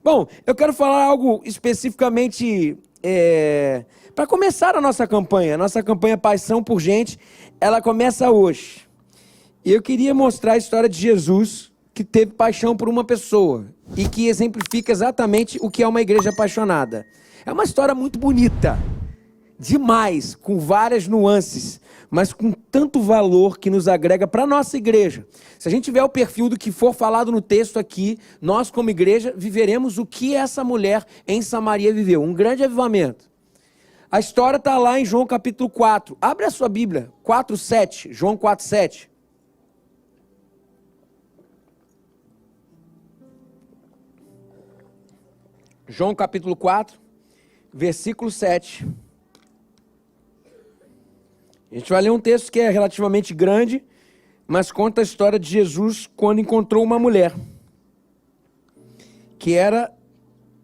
Bom, eu quero falar algo especificamente para começar a nossa campanha. Nossa campanha Paixão por Gente, ela começa hoje. E eu queria mostrar a história de Jesus, que teve paixão por uma pessoa e que exemplifica exatamente o que é uma igreja apaixonada. É uma história muito bonita, demais, com várias nuances, mas com tanto valor que nos agrega para a nossa igreja. Se a gente tiver o perfil do que for falado no texto aqui, nós como igreja viveremos o que essa mulher em Samaria viveu, um grande avivamento. A história está lá em João capítulo 4. Abre a sua Bíblia, 4:7, João 4:7. João capítulo 4, versículo 7. A gente vai ler um texto que é relativamente grande, mas conta a história de Jesus quando encontrou uma mulher, que era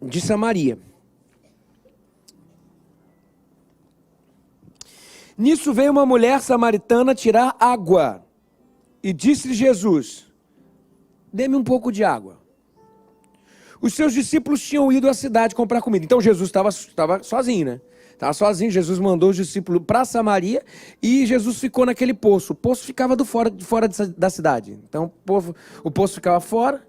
de Samaria. Nisso veio uma mulher samaritana tirar água, e disse-lhe Jesus: dê-me um pouco de água. Os seus discípulos tinham ido à cidade comprar comida. Então Jesus estava sozinho, né? Estava sozinho. Jesus mandou os discípulos para Samaria e Jesus ficou naquele poço. O poço ficava fora da cidade. Então o poço ficava fora.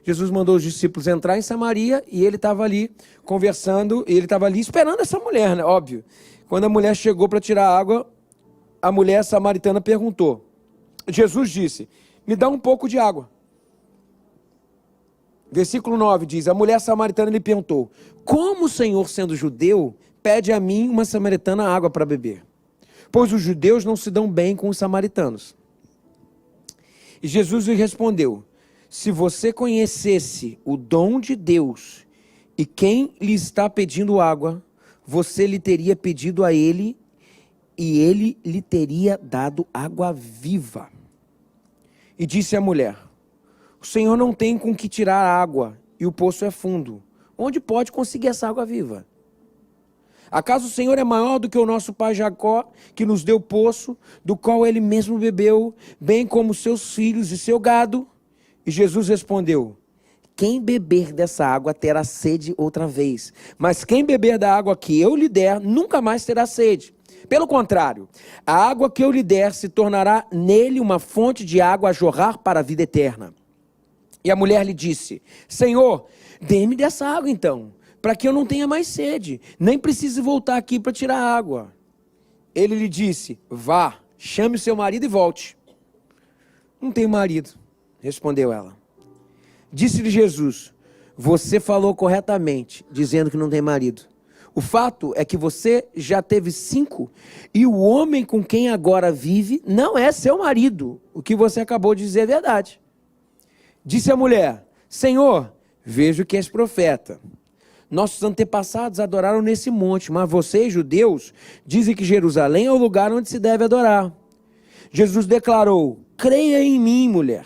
Jesus mandou os discípulos entrar em Samaria e ele estava ali conversando. E ele estava ali esperando essa mulher, né? Óbvio. Quando a mulher chegou para tirar água, a mulher samaritana perguntou. Jesus disse: me dá um pouco de água. Versículo 9 diz, a mulher samaritana lhe perguntou: como o Senhor, sendo judeu, pede a mim, uma samaritana, água para beber? Pois os judeus não se dão bem com os samaritanos. E Jesus lhe respondeu: se você conhecesse o dom de Deus e quem lhe está pedindo água, você lhe teria pedido a ele e ele lhe teria dado água viva. E disse a mulher: o Senhor não tem com que tirar água, e o poço é fundo. Onde pode conseguir essa água viva? Acaso o Senhor é maior do que o nosso pai Jacó, que nos deu o poço, do qual ele mesmo bebeu, bem como seus filhos e seu gado? E Jesus respondeu: quem beber dessa água terá sede outra vez, mas quem beber da água que eu lhe der, nunca mais terá sede. Pelo contrário, a água que eu lhe der se tornará nele uma fonte de água a jorrar para a vida eterna. E a mulher lhe disse: Senhor, dê-me dessa água então, para que eu não tenha mais sede, nem precise voltar aqui para tirar água. Ele lhe disse: vá, chame o seu marido e volte. Não tenho marido, respondeu ela. Disse-lhe Jesus: você falou corretamente, dizendo que não tem marido. O fato é que você já teve 5, e o homem com quem agora vive não é seu marido. O que você acabou de dizer é verdade. Disse a mulher: Senhor, vejo que és profeta. Nossos antepassados adoraram nesse monte, mas vocês, judeus, dizem que Jerusalém é o lugar onde se deve adorar. Jesus declarou: creia em mim, mulher.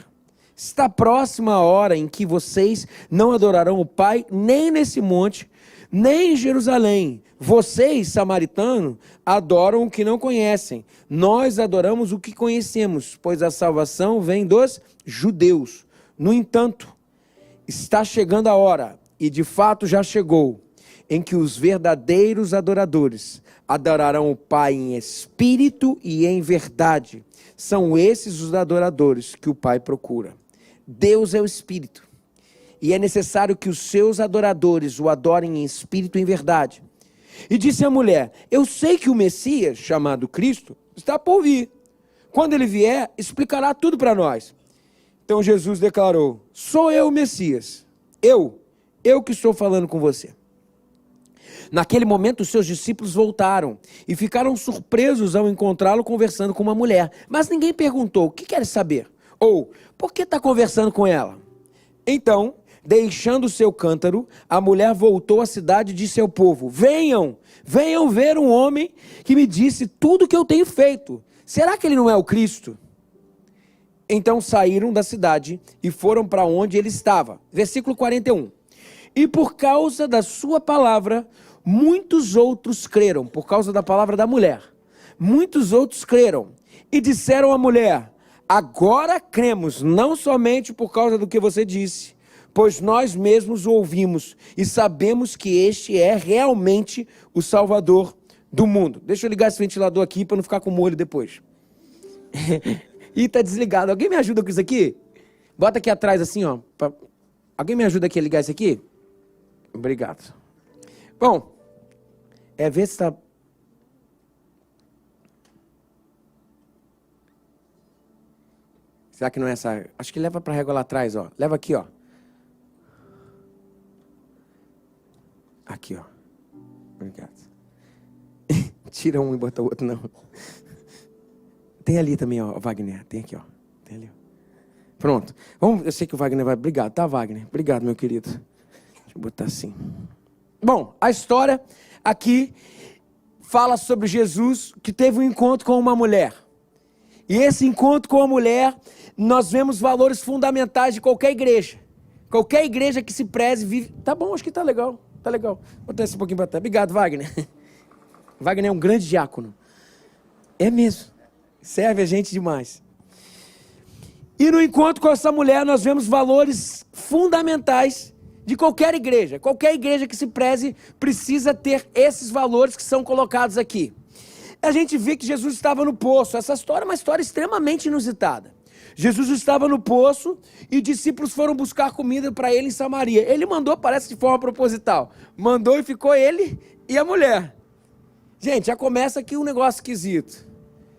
Está próxima a hora em que vocês não adorarão o Pai, nem nesse monte, nem em Jerusalém. Vocês, samaritanos, adoram o que não conhecem. Nós adoramos o que conhecemos, pois a salvação vem dos judeus. No entanto, está chegando a hora, e de fato já chegou, em que os verdadeiros adoradores adorarão o Pai em espírito e em verdade. São esses os adoradores que o Pai procura. Deus é o Espírito, e é necessário que os seus adoradores o adorem em espírito e em verdade. E disse a mulher: eu sei que o Messias, chamado Cristo, está por vir. Quando ele vier, explicará tudo para nós. Então Jesus declarou: sou eu o Messias, eu que estou falando com você. Naquele momento os seus discípulos voltaram e ficaram surpresos ao encontrá-lo conversando com uma mulher. Mas ninguém perguntou: o que queres saber? Ou, por que está conversando com ela? Então, deixando o seu cântaro, a mulher voltou à cidade e disse ao povo: venham ver um homem que me disse tudo o que eu tenho feito. Será que ele não é o Cristo? Então saíram da cidade e foram para onde ele estava. Versículo 41. E por causa da sua palavra, muitos outros creram. Por causa da palavra da mulher. Muitos outros creram. E disseram à mulher: agora cremos, não somente por causa do que você disse, pois nós mesmos o ouvimos e sabemos que este é realmente o Salvador do mundo. Deixa eu ligar esse ventilador aqui para não ficar com molho depois. Ih, tá desligado. Alguém me ajuda com isso aqui? Bota aqui atrás assim, ó. Alguém me ajuda aqui a ligar isso aqui? Obrigado. Bom, ver se tá... Será que não é essa? Acho que leva para a régua lá atrás, ó. Leva aqui, ó. Aqui, ó. Obrigado. Tira um e bota o outro, não. Tem ali também, ó, Wagner. Tem aqui, ó. Tem ali, ó. Pronto. Vamos, eu sei que o Wagner vai... Obrigado, tá, Wagner? Obrigado, meu querido. Deixa eu botar assim. Bom, a história aqui fala sobre Jesus que teve um encontro com uma mulher. E esse encontro com a mulher, nós vemos valores fundamentais de qualquer igreja. Qualquer igreja que se preze, vive... Tá bom, acho que tá legal. Tá legal. Vou botar esse um pouquinho para trás. Obrigado, Wagner. Wagner é um grande diácono. É mesmo. Serve a gente demais. E no encontro com essa mulher, nós vemos valores fundamentais de qualquer igreja. Qualquer igreja que se preze precisa ter esses valores que são colocados aqui. A gente vê que Jesus estava no poço. Essa história é uma história extremamente inusitada. Jesus estava no poço e discípulos foram buscar comida para ele em Samaria. Ele mandou, parece de forma proposital. Mandou e ficou ele e a mulher. Gente, já começa aqui um negócio esquisito.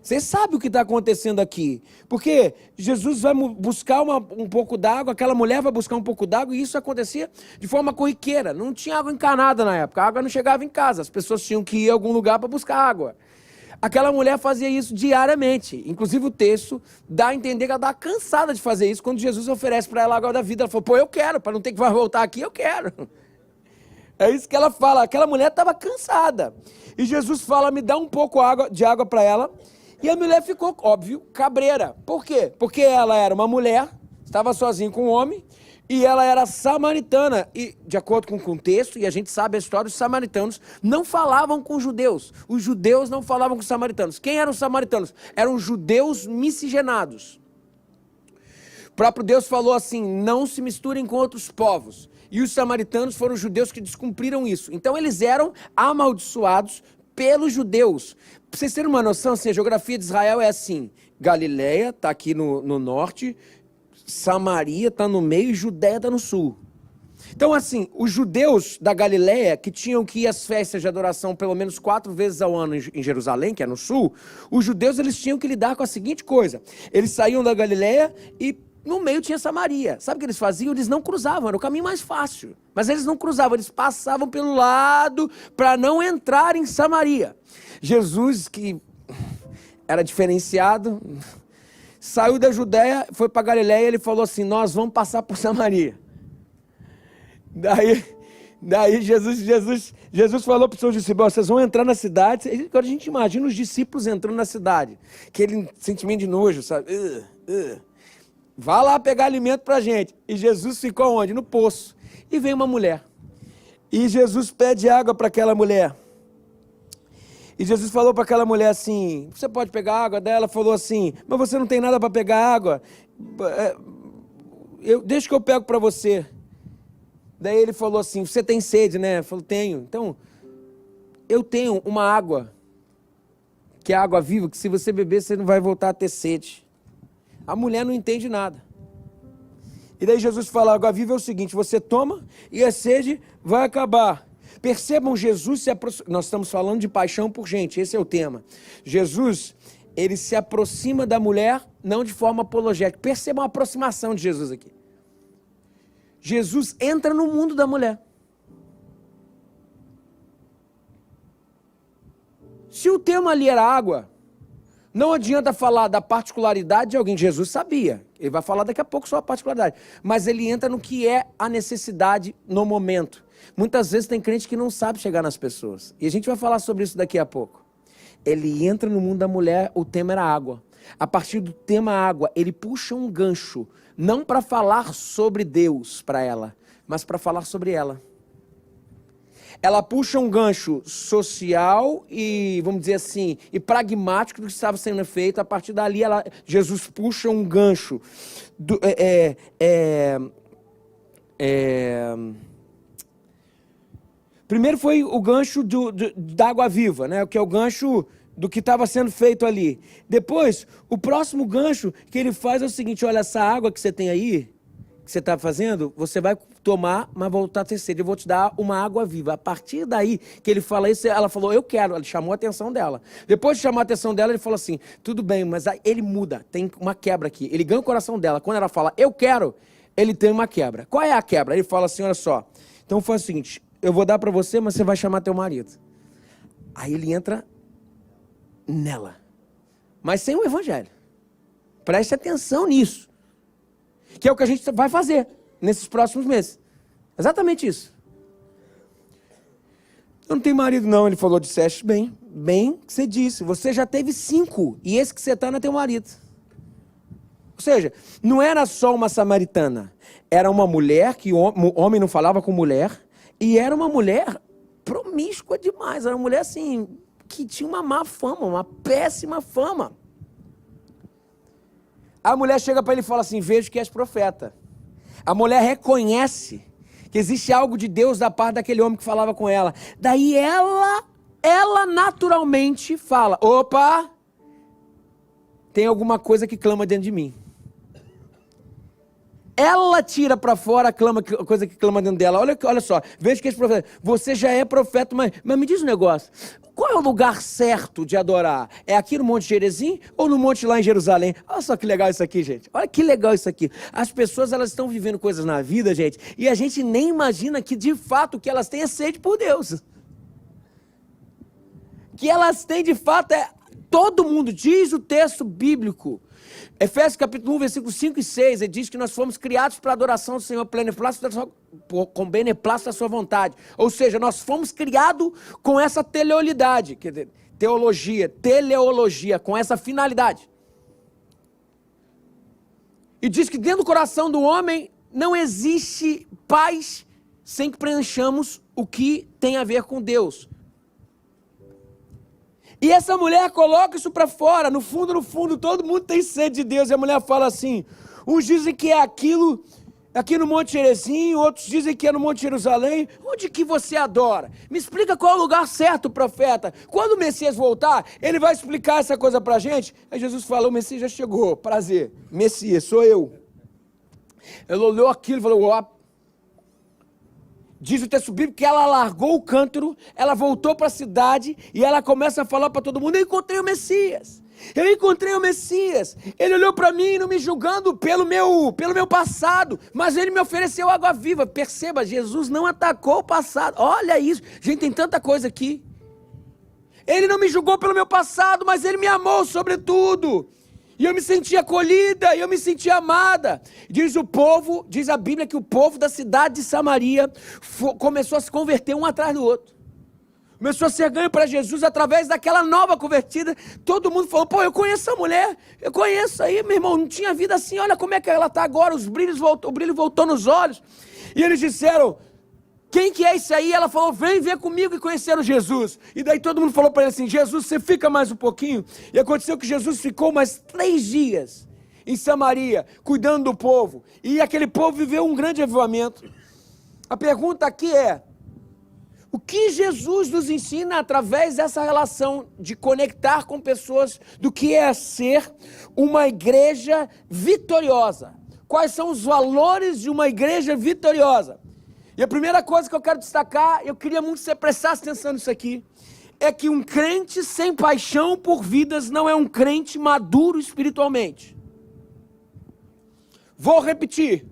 Vocês sabem o que está acontecendo aqui. Porque Jesus vai buscar um pouco d'água, aquela mulher vai buscar um pouco d'água, e isso acontecia de forma corriqueira. Não tinha água encanada na época, a água não chegava em casa, as pessoas tinham que ir a algum lugar para buscar água. Aquela mulher fazia isso diariamente. Inclusive o texto dá a entender que ela estava cansada de fazer isso. Quando Jesus oferece para ela a água da vida, ela falou, pô, eu quero, para não ter que voltar aqui, eu quero. É isso que ela fala. Aquela mulher estava cansada. E Jesus fala, me dá um pouco de água para ela. E a mulher ficou, óbvio, cabreira. Por quê? Porque ela era uma mulher, estava sozinha com um homem, e ela era samaritana. E, de acordo com o contexto, e a gente sabe a história, os samaritanos não falavam com os judeus. Os judeus não falavam com os samaritanos. Quem eram os samaritanos? Eram judeus miscigenados. O próprio Deus falou assim, não se misturem com outros povos. E os samaritanos foram os judeus que descumpriram isso. Então eles eram amaldiçoados pelos judeus. Para vocês terem uma noção, assim, a geografia de Israel é assim, Galileia está aqui no norte, Samaria está no meio e Judéia está no sul. Então, assim, os judeus da Galileia, que tinham que ir às festas de adoração pelo menos 4 vezes ao ano em Jerusalém, que é no sul, os judeus eles tinham que lidar com a seguinte coisa, eles saíam da Galileia e no meio tinha Samaria. Sabe o que eles faziam? Eles não cruzavam, era o caminho mais fácil. Mas eles não cruzavam, eles passavam pelo lado para não entrar em Samaria. Jesus, que era diferenciado, saiu da Judéia, foi para Galileia e ele falou assim, nós vamos passar por Samaria. Daí Jesus falou para os seus discípulos, vocês vão entrar na cidade. Agora a gente imagina os discípulos entrando na cidade. Aquele sentimento de nojo, sabe? Vá lá pegar alimento para a gente. E Jesus ficou onde? No poço. E vem uma mulher. E Jesus pede água para aquela mulher. E Jesus falou para aquela mulher assim, você pode pegar água dela? Ela falou assim, mas você não tem nada para pegar água? Deixa que eu pego para você. Daí ele falou assim, você tem sede, né? Eu falei, tenho. Então, eu tenho uma água, que é água viva, que se você beber, você não vai voltar a ter sede. A mulher não entende nada. E daí Jesus fala, água viva é o seguinte, você toma e a sede vai acabar. Percebam, Jesus se aproxima, nós estamos falando de paixão por gente, esse é o tema. Jesus, ele se aproxima da mulher, não de forma apologética. Percebam a aproximação de Jesus aqui. Jesus entra no mundo da mulher. Se o tema ali era água, não adianta falar da particularidade de alguém. Jesus sabia. Ele vai falar daqui a pouco só a particularidade. Mas ele entra no que é a necessidade no momento. Muitas vezes tem crente que não sabe chegar nas pessoas. E a gente vai falar sobre isso daqui a pouco. Ele entra no mundo da mulher, o tema era água. A partir do tema água, ele puxa um gancho. Não para falar sobre Deus para ela, mas para falar sobre ela. Ela puxa um gancho social e, vamos dizer assim, e pragmático do que estava sendo feito. A partir dali, Jesus puxa um gancho Primeiro foi o gancho da água viva, né? Que é o gancho do que estava sendo feito ali. Depois, o próximo gancho que ele faz é o seguinte: olha, essa água que você tem aí, que você está fazendo, você vai tomar, mas voltar a ter sede. Eu vou te dar uma água viva. A partir daí que ele fala isso, ela falou, eu quero. Ele chamou a atenção dela. Depois de chamar a atenção dela, ele falou assim, tudo bem, mas aí ele muda. Tem uma quebra aqui. Ele ganha o coração dela. Quando ela fala, eu quero, ele tem uma quebra. Qual é a quebra? Ele fala assim, olha só. Então faz o seguinte, eu vou dar para você, mas você vai chamar teu marido. Aí ele entra nela. Mas sem o evangelho. Preste atenção nisso. Que é o que a gente vai fazer nesses próximos meses. Exatamente isso. Eu não tenho marido não, ele falou, disseste bem que você disse, você já teve 5, e esse que você está não é teu marido. Ou seja, não era só uma samaritana, era uma mulher que o homem não falava com mulher, e era uma mulher promíscua demais, era uma mulher assim, que tinha uma má fama, uma péssima fama. A mulher chega para ele e fala assim, vejo que és profeta. A mulher reconhece que existe algo de Deus da parte daquele homem que falava com ela. Daí ela naturalmente fala, opa, tem alguma coisa que clama dentro de mim. Ela tira para fora a coisa que clama dentro dela. Olha só, veja que esse profeta, você já é profeta, mas me diz um negócio. Qual é o lugar certo de adorar? É aqui no Monte Gerizim ou no monte lá em Jerusalém? Olha só que legal isso aqui, gente. Olha que legal isso aqui. As pessoas, elas estão vivendo coisas na vida, gente, e a gente nem imagina que, de fato, o que elas têm é sede por Deus. Que elas têm, de fato, todo mundo, diz o texto bíblico. Efésios capítulo 1, versículos 5 e 6, ele diz que nós fomos criados para a adoração do Senhor, com beneplácito da sua vontade. Ou seja, nós fomos criados com essa teleolidade, quer dizer, teleologia, com essa finalidade. E diz que dentro do coração do homem não existe paz sem que preenchamos o que tem a ver com Deus. E essa mulher coloca isso para fora, no fundo, todo mundo tem sede de Deus. E a mulher fala assim, uns dizem que é aquilo, aqui no Monte Gerizim, outros dizem que é no Monte Jerusalém. Onde que você adora? Me explica qual é o lugar certo, profeta. Quando o Messias voltar, ele vai explicar essa coisa para a gente. Aí Jesus fala, o Messias já chegou, prazer, Messias, sou eu. Ela olhou aquilo e falou, ó. Diz o texto bíblico que ela largou o cântaro, ela voltou para a cidade e ela começa a falar para todo mundo, eu encontrei o Messias. Eu encontrei o Messias. Ele olhou para mim, não me julgando pelo meu passado, mas ele me ofereceu água viva. Perceba, Jesus não atacou o passado. Olha isso. Gente, tem tanta coisa aqui. Ele não me julgou pelo meu passado, mas ele me amou sobretudo. E eu me senti acolhida, eu me senti amada. Diz a Bíblia que o povo da cidade de Samaria começou a se converter um atrás do outro. Começou a ser ganho para Jesus através daquela nova convertida. Todo mundo falou, pô, eu conheço essa mulher, eu conheço aí, meu irmão, não tinha vida assim, olha como é que ela está agora, o brilho voltou nos olhos. E eles disseram, quem que é esse aí? Ela falou, vem ver comigo, e conheceram Jesus. E daí todo mundo falou para ele assim, Jesus, você fica mais um pouquinho? E aconteceu que Jesus ficou mais 3 dias em Samaria, cuidando do povo. E aquele povo viveu um grande avivamento. A pergunta aqui é, o que Jesus nos ensina através dessa relação de conectar com pessoas do que é ser uma igreja vitoriosa? Quais são os valores de uma igreja vitoriosa? E a primeira coisa que eu quero destacar, eu queria muito que você prestasse atenção nisso aqui, é que um crente sem paixão por vidas não é um crente maduro espiritualmente. Vou repetir.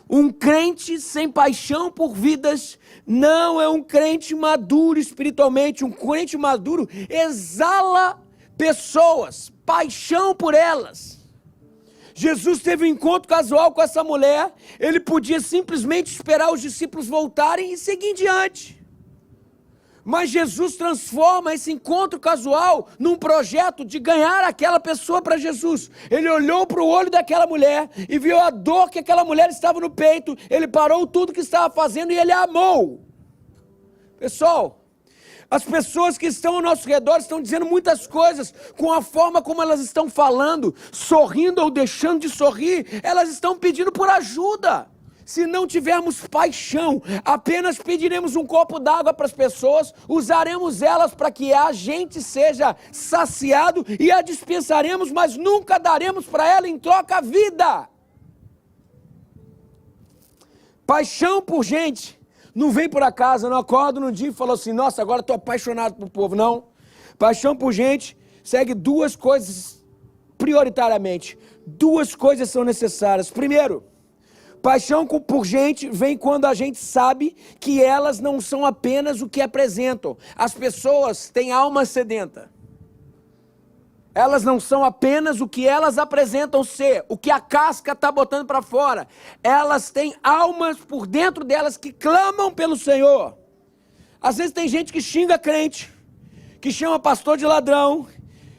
Um crente sem paixão por vidas não é um crente maduro espiritualmente. Um crente maduro exala pessoas, paixão por elas. Jesus teve um encontro casual com essa mulher, ele podia simplesmente esperar os discípulos voltarem e seguir em diante. Mas Jesus transforma esse encontro casual num projeto de ganhar aquela pessoa para Jesus. Ele olhou para o olho daquela mulher e viu a dor que aquela mulher estava no peito, ele parou tudo que estava fazendo e ele a amou. Pessoal, as pessoas que estão ao nosso redor estão dizendo muitas coisas, com a forma como elas estão falando, sorrindo ou deixando de sorrir, elas estão pedindo por ajuda. Se não tivermos paixão, apenas pediremos um copo d'água para as pessoas, usaremos elas para que a gente seja saciado e a dispensaremos, mas nunca daremos para ela em troca a vida. Paixão por gente não vem por acaso, eu não acordo num dia e falo assim, nossa, agora estou apaixonado por povo. Não. Paixão por gente segue duas coisas prioritariamente. Duas coisas são necessárias. Primeiro, paixão por gente vem quando a gente sabe que elas não são apenas o que apresentam. As pessoas têm alma sedenta. Elas não são apenas o que elas apresentam ser, o que a casca está botando para fora. Elas têm almas por dentro delas que clamam pelo Senhor. Às vezes tem gente que xinga crente, que chama pastor de ladrão,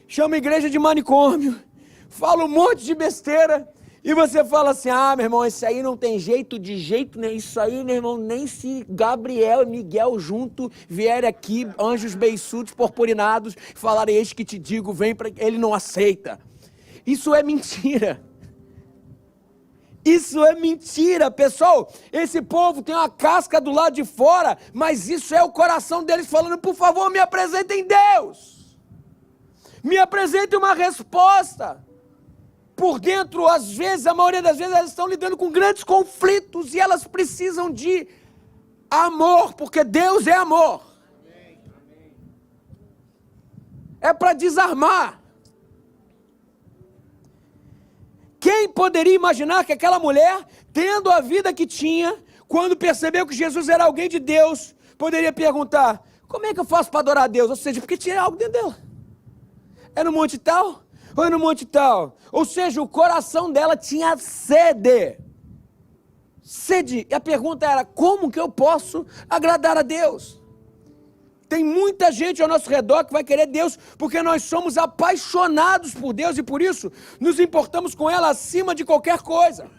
chama igreja de manicômio, fala um monte de besteira, e você fala assim, ah, meu irmão, esse aí não tem jeito de jeito nenhum, isso aí, meu irmão, nem se Gabriel e Miguel junto vierem aqui, anjos beiçudos, purpurinados, falarem, eis que te digo, vem para... Ele não aceita. Isso é mentira. Isso é mentira, pessoal. Esse povo tem uma casca do lado de fora, mas isso é o coração deles falando, por favor, me apresentem Deus. Me apresentem uma resposta. Por dentro, às vezes, a maioria das vezes, elas estão lidando com grandes conflitos e elas precisam de amor, porque Deus é amor. É para desarmar. Quem poderia imaginar que aquela mulher, tendo a vida que tinha, quando percebeu que Jesus era alguém de Deus, poderia perguntar, como é que eu faço para adorar a Deus? Ou seja, porque tinha algo dentro dela. É no monte tal? Ou no monte tal? Ou seja, o coração dela tinha sede. Sede. E a pergunta era, como que eu posso agradar a Deus? Tem muita gente ao nosso redor que vai querer Deus, porque nós somos apaixonados por Deus e por isso nos importamos com ela acima de qualquer coisa.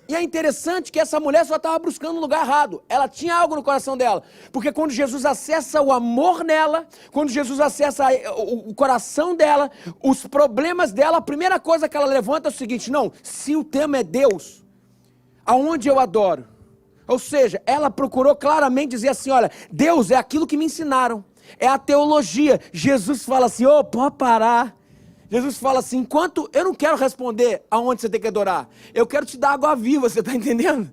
E é interessante que essa mulher só estava buscando um lugar errado. Ela tinha algo no coração dela. Porque quando Jesus acessa o amor nela, quando Jesus acessa o coração dela, os problemas dela, a primeira coisa que ela levanta é o seguinte, não, se o tema é Deus, aonde eu adoro? Ou seja, ela procurou claramente dizer assim, olha, Deus é aquilo que me ensinaram. É a teologia. Jesus fala assim, pode parar. Jesus fala assim, enquanto eu não quero responder aonde você tem que adorar, eu quero te dar água viva, você está entendendo?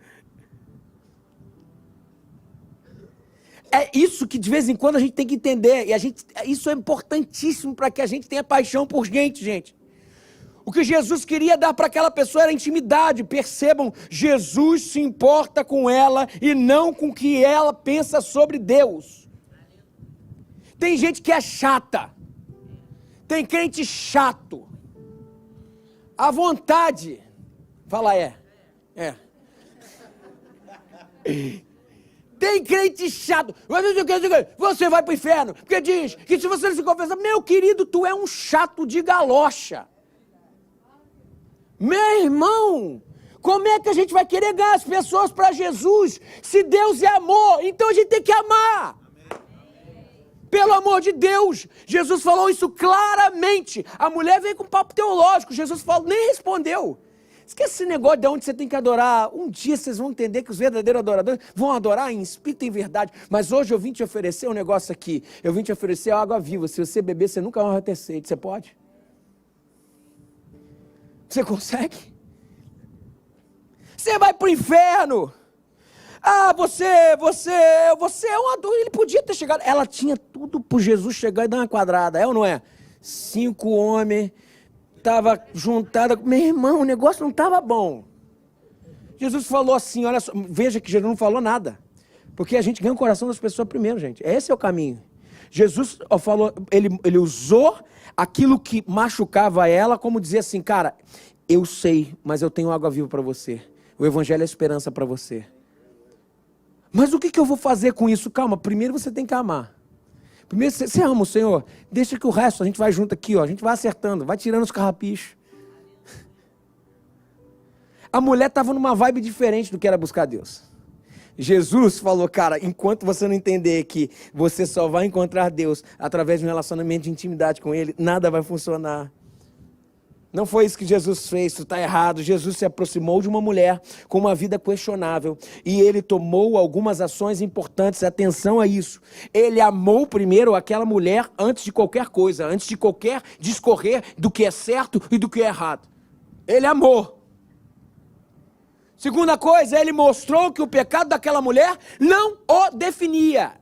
É isso que de vez em quando a gente tem que entender, e isso é importantíssimo para que a gente tenha paixão por gente. O que Jesus queria dar para aquela pessoa era intimidade, percebam, Jesus se importa com ela e não com o que ela pensa sobre Deus. Tem gente que é chata. Tem crente chato. A vontade. Fala é. Tem crente chato. Você vai para o inferno. Porque diz que se você não se confessar, meu querido, tu é um chato de galocha. Meu irmão, como é que a gente vai querer ganhar as pessoas para Jesus? Se Deus é amor, então a gente tem que amar. Pelo amor de Deus, Jesus falou isso claramente. A mulher veio com papo teológico, Jesus falou, nem respondeu. Esquece esse negócio de onde você tem que adorar. Um dia vocês vão entender que os verdadeiros adoradores vão adorar em espírito e em verdade. Mas hoje eu vim te oferecer um negócio aqui. Eu vim te oferecer água viva. Se você beber, você nunca mais vai ter sede. Você pode? Você consegue? Você vai para o inferno. Ah, você é um adulto. Ele podia ter chegado. Ela tinha tudo para Jesus chegar e dar uma quadrada. É ou não é? 5 homens. Estava juntada. Meu irmão, o negócio não estava bom. Jesus falou assim, olha só. Veja que Jesus não falou nada. Porque a gente ganha o coração das pessoas primeiro, gente. Esse é o caminho. Jesus falou, ele usou aquilo que machucava ela, como dizer assim, cara, eu sei, mas eu tenho água viva para você. O evangelho é esperança para você. Mas o que eu vou fazer com isso? Calma, primeiro você tem que amar. Primeiro você ama o Senhor, deixa que o resto, a gente vai junto aqui, ó, a gente vai acertando, vai tirando os carrapichos. A mulher estava numa vibe diferente do que era buscar Deus. Jesus falou, cara, enquanto você não entender que você só vai encontrar Deus através de um relacionamento de intimidade com Ele, nada vai funcionar. Não foi isso que Jesus fez, isso está errado. Jesus se aproximou de uma mulher com uma vida questionável e ele tomou algumas ações importantes. Atenção a isso. Ele amou primeiro aquela mulher antes de qualquer coisa, antes de qualquer discorrer do que é certo e do que é errado. Ele amou. Segunda coisa, ele mostrou que o pecado daquela mulher não o definia.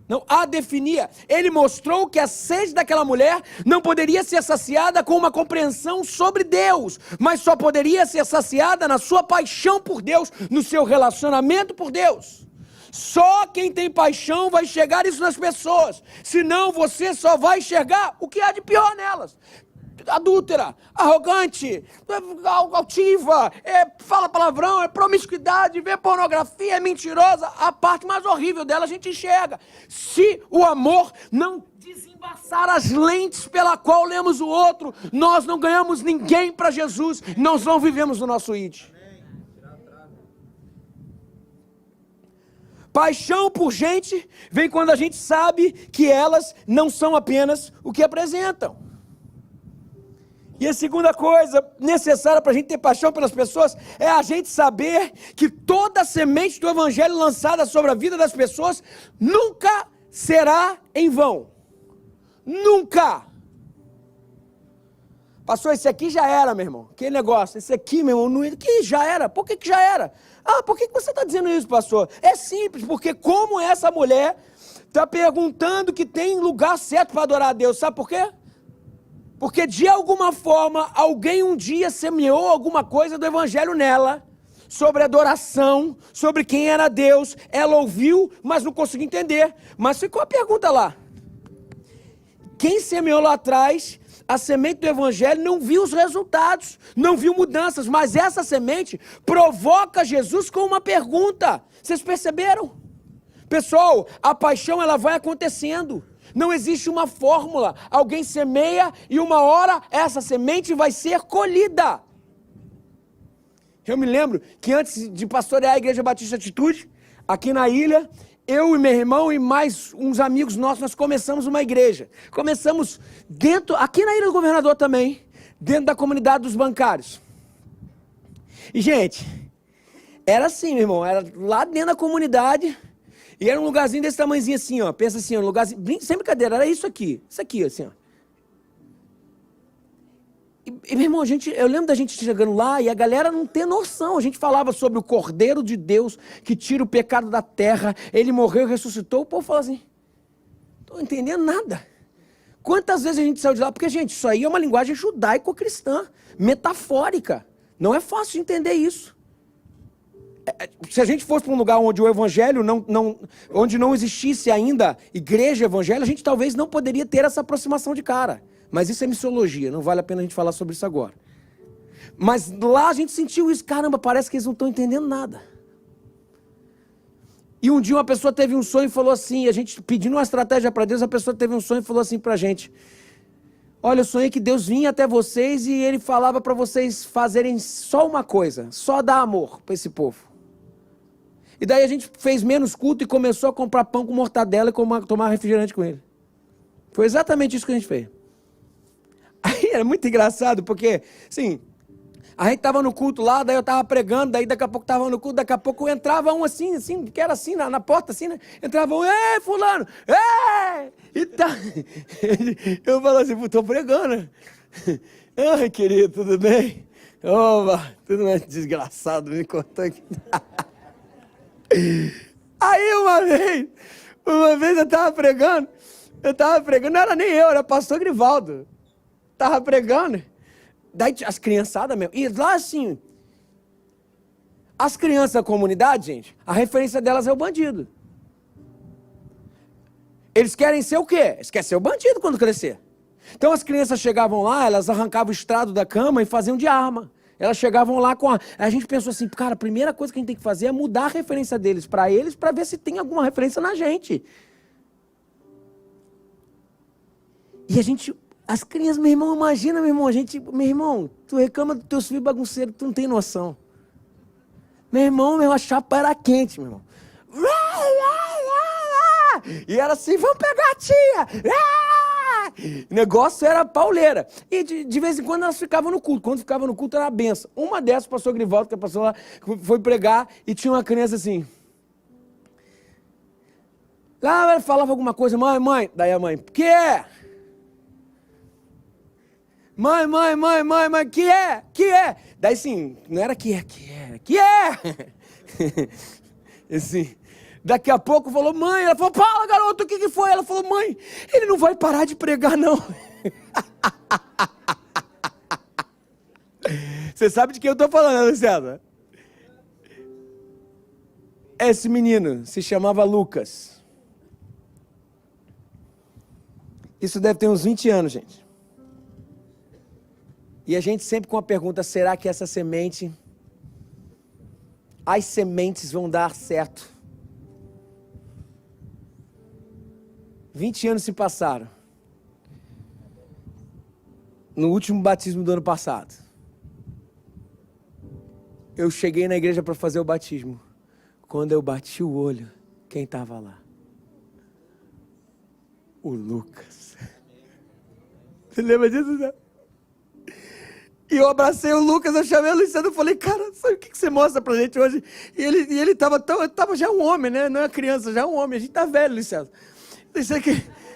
Não a definia. Ele mostrou que a sede daquela mulher não poderia ser saciada com uma compreensão sobre Deus, mas só poderia ser saciada na sua paixão por Deus, no seu relacionamento por Deus. Só quem tem paixão vai enxergar isso nas pessoas, senão você só vai enxergar o que há de pior nelas. Adúltera, arrogante, altiva, fala palavrão, é promiscuidade, vê pornografia, é mentirosa. A parte mais horrível dela a gente enxerga. Se o amor não desembaçar as lentes pela qual lemos o outro, nós não ganhamos ninguém para Jesus, nós não vivemos o nosso id. Paixão por gente vem quando a gente sabe que elas não são apenas o que apresentam. E a segunda coisa necessária para a gente ter paixão pelas pessoas é a gente saber que toda semente do evangelho lançada sobre a vida das pessoas nunca será em vão. Nunca. Pastor, esse aqui já era, meu irmão. Que negócio, esse aqui, meu irmão, não, que já era. Por que já era? Ah, por que você está dizendo isso, pastor? É simples, porque como essa mulher está perguntando que tem lugar certo para adorar a Deus, sabe por quê? Porque de alguma forma, alguém um dia semeou alguma coisa do evangelho nela, sobre adoração, sobre quem era Deus, ela ouviu, mas não conseguiu entender. Mas ficou a pergunta lá. Quem semeou lá atrás, a semente do evangelho não viu os resultados, não viu mudanças, mas essa semente provoca Jesus com uma pergunta. Vocês perceberam? Pessoal, a paixão ela vai acontecendo. Não existe uma fórmula. Alguém semeia e uma hora essa semente vai ser colhida. Eu me lembro que antes de pastorear a Igreja Batista Atitude, aqui na ilha, eu e meu irmão e mais uns amigos nossos, nós começamos uma igreja. Começamos dentro, aqui na Ilha do Governador também, dentro da comunidade dos bancários. E, gente, era assim, meu irmão, era lá dentro da comunidade. E era um lugarzinho desse tamanhozinho assim, ó. Pensa assim, ó, um lugarzinho, sem brincadeira, era isso aqui, assim, ó. E meu irmão, eu lembro da gente chegando lá e a galera não tem noção. A gente falava sobre o Cordeiro de Deus que tira o pecado da terra. Ele morreu e ressuscitou. O povo fala assim, não estou entendendo nada. Quantas vezes a gente saiu de lá? Porque, gente, isso aí é uma linguagem judaico-cristã, metafórica. Não é fácil de entender isso. Se a gente fosse para um lugar onde o evangelho onde não existisse ainda igreja evangélica, a gente talvez não poderia ter essa aproximação de cara. Mas isso é missiologia, não vale a pena a gente falar sobre isso agora. Mas lá a gente sentiu isso, caramba, parece que eles não estão entendendo nada. E um dia uma pessoa teve um sonho e falou assim, a gente pedindo uma estratégia para Deus, a pessoa teve um sonho e falou assim para a gente, olha, eu sonhei que Deus vinha até vocês e Ele falava para vocês fazerem só uma coisa, só dar amor para esse povo. E daí a gente fez menos culto e começou a comprar pão com mortadela e tomar refrigerante com ele. Foi exatamente isso que a gente fez. Aí era muito engraçado, porque, assim, a gente estava no culto lá, daí eu estava pregando, daí daqui a pouco estava no culto, daqui a pouco entrava um assim, que era assim, na porta, assim, né? Entrava um, ei, fulano, ei! E tá... Eu falo assim, estou pregando. Ai, querido, tudo bem? Oba, tudo bem, desgraçado, me contou aqui. Aí uma vez eu estava pregando, não era nem eu, era o pastor Grivaldo. Estava pregando, daí as criançadas mesmo, e lá assim, as crianças da comunidade, gente, a referência delas é o bandido. Eles querem ser o quê? Eles querem ser o bandido quando crescer. Então as crianças chegavam lá, elas arrancavam o estrado da cama e faziam de arma. Elas chegavam lá com a gente pensou assim, cara, a primeira coisa que a gente tem que fazer é mudar a referência deles para eles, para ver se tem alguma referência na gente. E a gente, as crianças, meu irmão, imagina, meu irmão, tu reclama dos teus filhos bagunceiros, tu não tem noção. Meu irmão, a chapa era quente, meu irmão. E era assim, vamos pegar a tia! O negócio era pauleira. E de vez em quando elas ficavam no culto. Quando ficava no culto era a benção. Uma dessas, o pastor Grivaldo, que passou lá, foi pregar e tinha uma criança assim. Lá ela falava alguma coisa, mãe. Daí a mãe, que é? Mãe, que é? Que é? Daí assim, não era que é? Assim, daqui a pouco falou, mãe, ela falou, fala garoto, o que foi? Ela falou, mãe, ele não vai parar de pregar não. Você sabe de quem eu estou falando, Luciana? Esse menino se chamava Lucas. Isso deve ter uns 20 anos, gente. E a gente sempre com a pergunta, será que essa semente, as sementes vão dar certo? 20 anos se passaram. No último batismo do ano passado, eu cheguei na igreja para fazer o batismo. Quando eu bati o olho, quem estava lá? O Lucas. Você lembra disso, né? E eu abracei o Lucas, eu chamei a Luciana e falei, cara, sabe o que você mostra pra gente hoje? E ele tava já um homem, né? Não é uma criança, já um homem. A gente tá velho, Luciana.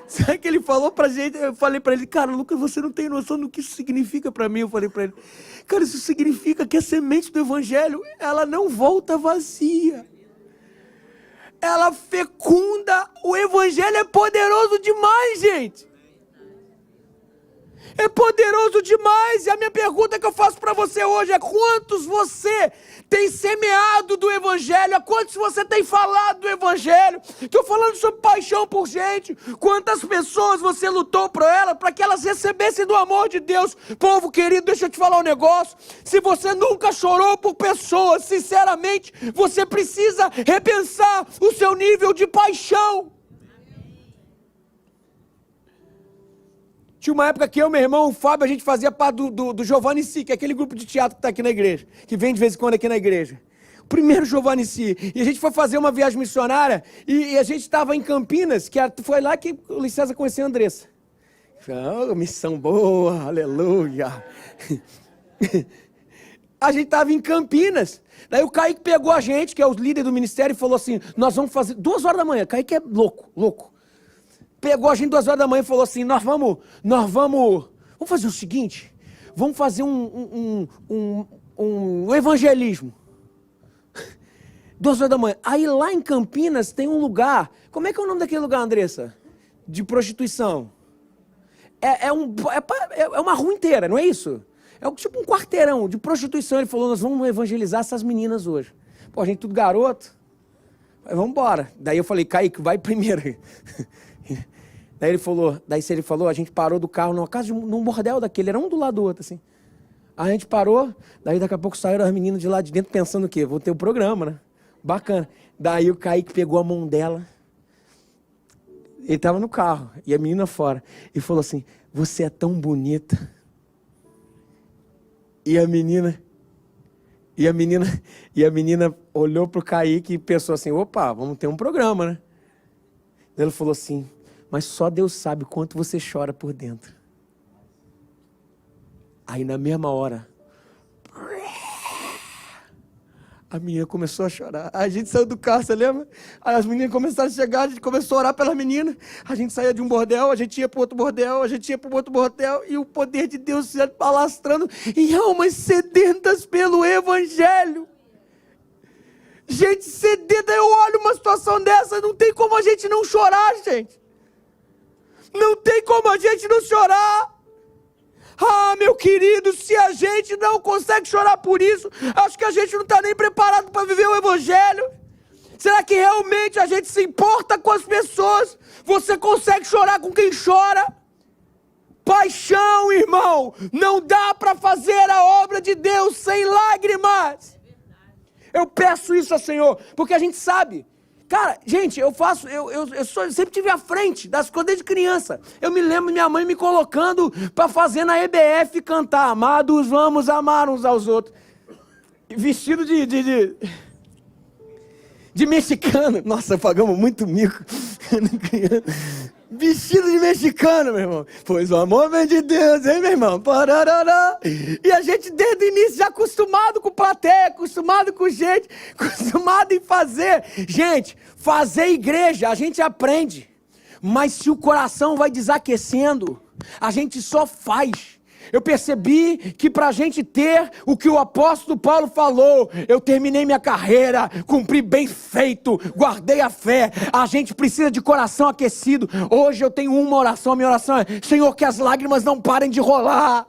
Sabe que ele falou pra gente? Eu falei pra ele, cara, Lucas, você não tem noção do que isso significa pra mim. Eu falei pra ele, cara, isso significa que a semente do evangelho, ela não volta vazia. Ela fecunda, o evangelho é poderoso demais, gente. É poderoso demais. E a minha pergunta que eu faço para você hoje é: quantos você tem semeado do evangelho? A quantos você tem falado do evangelho? Estou falando sobre paixão por gente. Quantas pessoas você lutou por ela, para que elas recebessem do amor de Deus? Povo querido, deixa eu te falar um negócio. Se você nunca chorou por pessoas, sinceramente, você precisa repensar o seu nível de paixão. Tinha uma época que eu, meu irmão, o Fábio, a gente fazia parte do Giovanni Si, que é aquele grupo de teatro que está aqui na igreja, que vem de vez em quando aqui na igreja. O primeiro Giovanni Si. E a gente foi fazer uma viagem missionária e a gente estava em Campinas, que foi lá que o Luiz César conheceu a Andressa. Oh, missão boa, aleluia. A gente estava em Campinas. Daí o Kaique pegou a gente, que é o líder do ministério, e falou assim, nós vamos fazer 2 horas da manhã. Kaique é louco. Pegou a gente 2 horas da manhã e falou assim, nós vamos fazer o seguinte, vamos fazer um evangelismo. 2 horas da manhã. Aí lá em Campinas tem um lugar, como é que é o nome daquele lugar, Andressa? De prostituição. É uma rua inteira, não é isso? É tipo um quarteirão de prostituição. Ele falou, nós vamos evangelizar essas meninas hoje. Pô, a gente tudo garoto. Vamos embora. Daí eu falei, Kaique, vai primeiro. Daí ele falou, a gente parou do carro num bordel daquele, era um do lado do outro, assim. Aí a gente parou, daí daqui a pouco saíram as meninas de lá de dentro pensando o quê? Vou ter o programa, né? Bacana. Daí o Kaique pegou a mão dela, ele estava no carro, e a menina fora, e falou assim, você é tão bonita. E a menina olhou pro Kaique e pensou assim, opa, vamos ter um programa, né? Daí ele falou assim, mas só Deus sabe quanto você chora por dentro. Aí na mesma hora, a menina começou a chorar. A gente saiu do carro, você lembra? Aí as meninas começaram a chegar, a gente começou a orar pela menina. A gente saía de um bordel, a gente ia para outro bordel, a gente ia para outro bordel, e o poder de Deus se alastrando em almas sedentas pelo evangelho. Gente sedenta, eu olho uma situação dessa, não tem como a gente não chorar, gente. Não tem como a gente não chorar. Ah, meu querido, se a gente não consegue chorar por isso, acho que a gente não está nem preparado para viver o evangelho. Será que realmente a gente se importa com as pessoas? Você consegue chorar com quem chora? Paixão, irmão, não dá para fazer a obra de Deus sem lágrimas. Eu peço isso ao Senhor, porque a gente sabe. Cara, gente, eu sempre tive à frente das coisas desde criança. Eu me lembro minha mãe me colocando para fazer na EBF cantar, amados, vamos amar uns aos outros. Vestido de mexicano. Nossa, pagamos muito mico. Vestido de mexicano, meu irmão. Pois o amor vem de Deus, hein, meu irmão? Parará. E a gente desde o início já acostumado com plateia, acostumado com gente, acostumado em fazer. Gente, fazer igreja a gente aprende. Mas se o coração vai desaquecendo, a gente só faz. Eu percebi que para a gente ter o que o apóstolo Paulo falou, eu terminei minha carreira, cumpri bem feito, guardei a fé. A gente precisa de coração aquecido. Hoje eu tenho uma oração, a minha oração é: Senhor, que as lágrimas não parem de rolar.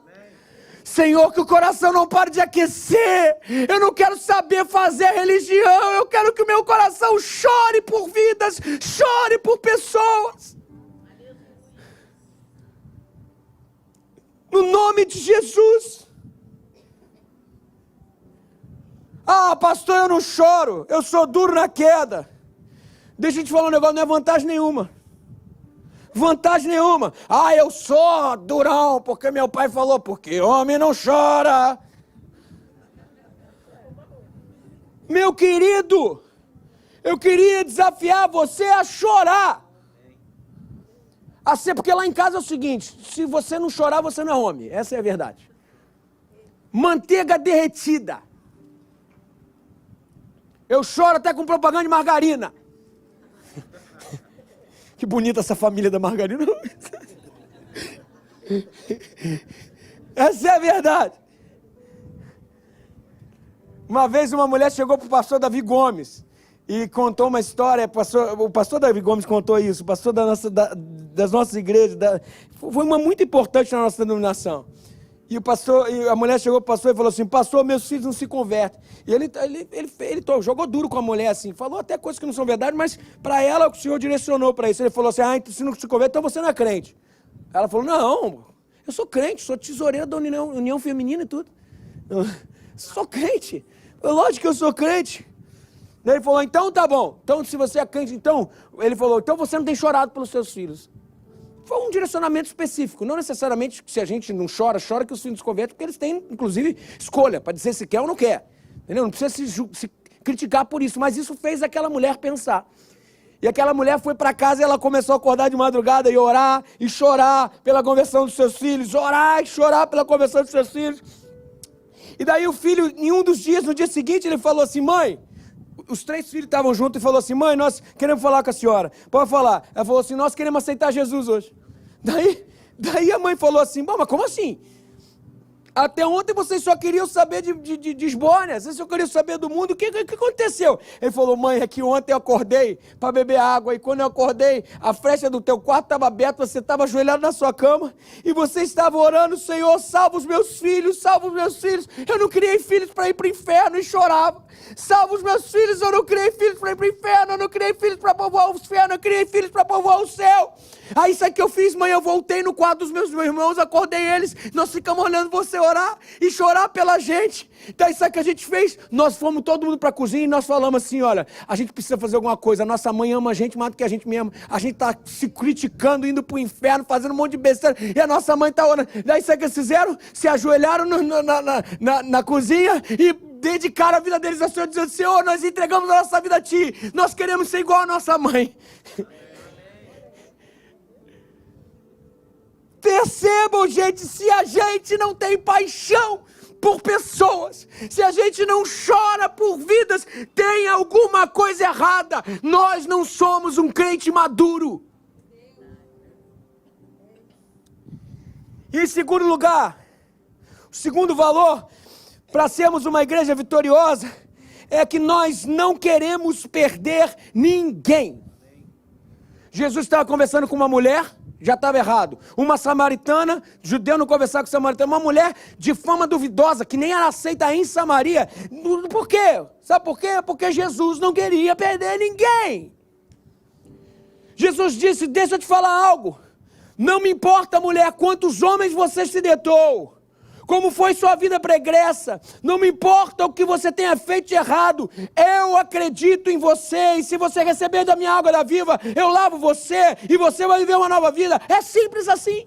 Senhor, que o coração não pare de aquecer. Eu não quero saber fazer religião, eu quero que o meu coração chore por vidas, chore por pessoas. No nome de Jesus. Ah, pastor, eu não choro, eu sou duro na queda. Deixa eu te falar um negócio, não é vantagem nenhuma. Vantagem nenhuma. Ah, eu sou durão, porque meu pai falou, porque homem não chora. Meu querido, eu queria desafiar você a chorar. Assim, porque lá em casa é o seguinte: se você não chorar, você não é homem. Essa é a verdade. Manteiga derretida. Eu choro até com propaganda de margarina. Que bonita essa família da margarina. Essa é a verdade. Uma vez uma mulher chegou para o pastor Davi Gomes e contou uma história. O pastor Davi Gomes contou isso, o pastor das nossas igrejas. Foi uma muito importante na nossa denominação. E a mulher chegou para o pastor e falou assim: pastor, meus filhos não se convertem. E ele jogou duro com a mulher, assim, falou até coisas que não são verdade, mas para ela o Senhor direcionou para isso. Ele falou assim: então, se não se converte, então você não é crente. Ela falou: não, eu sou crente, sou tesoureira da União Feminina e tudo. Eu sou crente, lógico que eu sou crente. Daí ele falou: então tá bom, então se você é crente, então, ele falou, então você não tem chorado pelos seus filhos. Foi um direcionamento específico, não necessariamente que se a gente não chora que os filhos se convertem, porque eles têm, inclusive, escolha para dizer se quer ou não quer. Entendeu? Não precisa se criticar por isso, mas isso fez aquela mulher pensar. E aquela mulher foi para casa e ela começou a acordar de madrugada e orar e chorar pela conversão dos seus filhos, orar e chorar pela conversão dos seus filhos. E daí o filho, em um dos dias, no dia seguinte, ele falou assim: mãe, os 3 filhos estavam juntos e falou assim: mãe, nós queremos falar com a senhora. Pode falar. Ela falou assim: nós queremos aceitar Jesus hoje. Daí a mãe falou assim: bom, mas como assim? Até ontem vocês só queriam saber de esbórnia, vocês só queriam saber do mundo. O que aconteceu? Ele falou: mãe, é que ontem eu acordei para beber água, e quando eu acordei, a frecha do teu quarto estava aberta, você estava ajoelhado na sua cama, e você estava orando: Senhor, salva os meus filhos, salva os meus filhos. Eu não criei filhos para ir para o inferno, e chorava. Salva os meus filhos, eu não criei filhos para ir para o inferno, eu não criei filhos para povoar o inferno, eu criei filhos para povoar o céu. Aí sabe o que eu fiz, mãe? Eu voltei no quarto dos meus irmãos, acordei eles, nós ficamos olhando você orar e chorar pela gente. Daí sabe o que a gente fez? Nós fomos todo mundo para a cozinha e nós falamos assim: olha, a gente precisa fazer alguma coisa, a nossa mãe ama a gente mais do que a gente mesmo, a gente está se criticando, indo para o inferno, fazendo um monte de besteira, e a nossa mãe está orando. Daí sabe o que eles fizeram? Se ajoelharam na cozinha e dedicaram a vida deles ao Senhor, dizendo: Senhor, nós entregamos a nossa vida a Ti, nós queremos ser igual a nossa mãe. Percebam, gente, se a gente não tem paixão por pessoas, se a gente não chora por vidas, tem alguma coisa errada. Nós não somos um crente maduro. E em segundo lugar, o segundo valor para sermos uma igreja vitoriosa é que nós não queremos perder ninguém. Jesus estava conversando com uma mulher, já estava errado. Uma samaritana, judeu não conversar com samaritana, uma mulher de fama duvidosa, que nem era aceita em Samaria. Por quê? Sabe por quê? Porque Jesus não queria perder ninguém. Jesus disse: deixa eu te falar algo. Não me importa, mulher, quantos homens você se deitou, como foi sua vida pregressa, não me importa o que você tenha feito de errado, eu acredito em você, e se você receber da minha água da viva, eu lavo você, e você vai viver uma nova vida. É simples assim.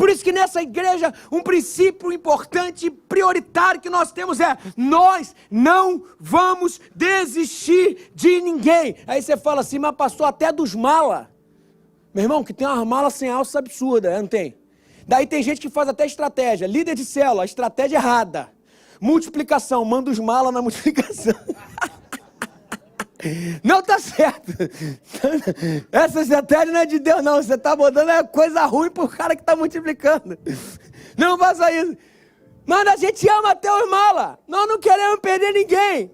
Por isso que nessa igreja, um princípio importante e prioritário que nós temos é: nós não vamos desistir de ninguém. Aí você fala assim, mas pastor, até dos malas. Meu irmão, que tem umas malas sem alça absurda, não tem? Daí tem gente que faz até estratégia. Líder de célula, estratégia errada. Multiplicação, manda os malas na multiplicação. Não tá certo. Essa estratégia não é de Deus, não. Você tá botando coisa ruim pro cara que tá multiplicando. Não faça isso. Mas a gente ama até os malas. Nós não queremos perder ninguém.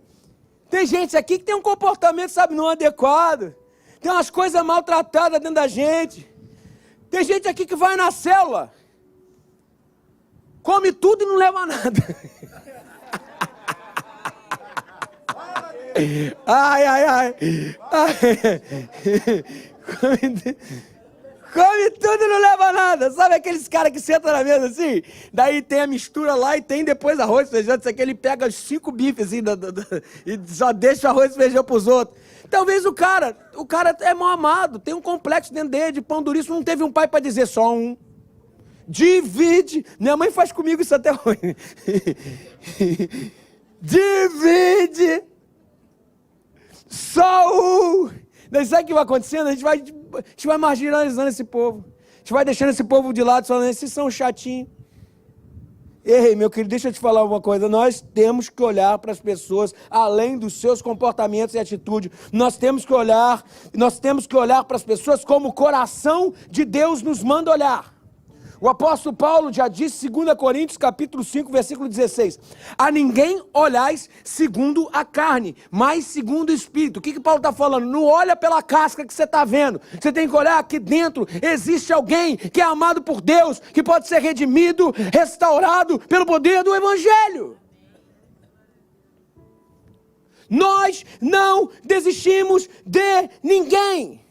Tem gente aqui que tem um comportamento, sabe, não adequado. Tem umas coisas maltratadas dentro da gente. Tem gente aqui que vai na célula, come tudo e não leva nada. Ai. Come tudo e não leva nada. Sabe aqueles caras que sentam na mesa assim? Daí tem a mistura lá e tem depois arroz, feijão. Isso aqui ele pega os 5 bifes assim, e só deixa arroz e feijão pros outros. Talvez o cara é mal amado, tem um complexo dentro dele de pão duríssimo, não teve um pai para dizer só um. Divide. Minha mãe faz comigo isso até hoje. Divide. Só um. Daí sabe o que vai acontecendo? A gente vai marginalizando esse povo. A gente vai deixando esse povo de lado, falando, esses são chatinhos. Ei, meu querido, deixa eu te falar uma coisa. Nós temos que olhar para as pessoas, além dos seus comportamentos e atitudes. Nós temos que olhar para as pessoas como o coração de Deus nos manda olhar. O apóstolo Paulo já disse, 2 Coríntios, capítulo 5, versículo 16. A ninguém olhais segundo a carne, mas segundo o Espírito. O que Paulo está falando? Não olha pela casca que você está vendo. Você tem que olhar aqui dentro. Existe alguém que é amado por Deus, que pode ser redimido, restaurado pelo poder do Evangelho. Nós não desistimos de ninguém.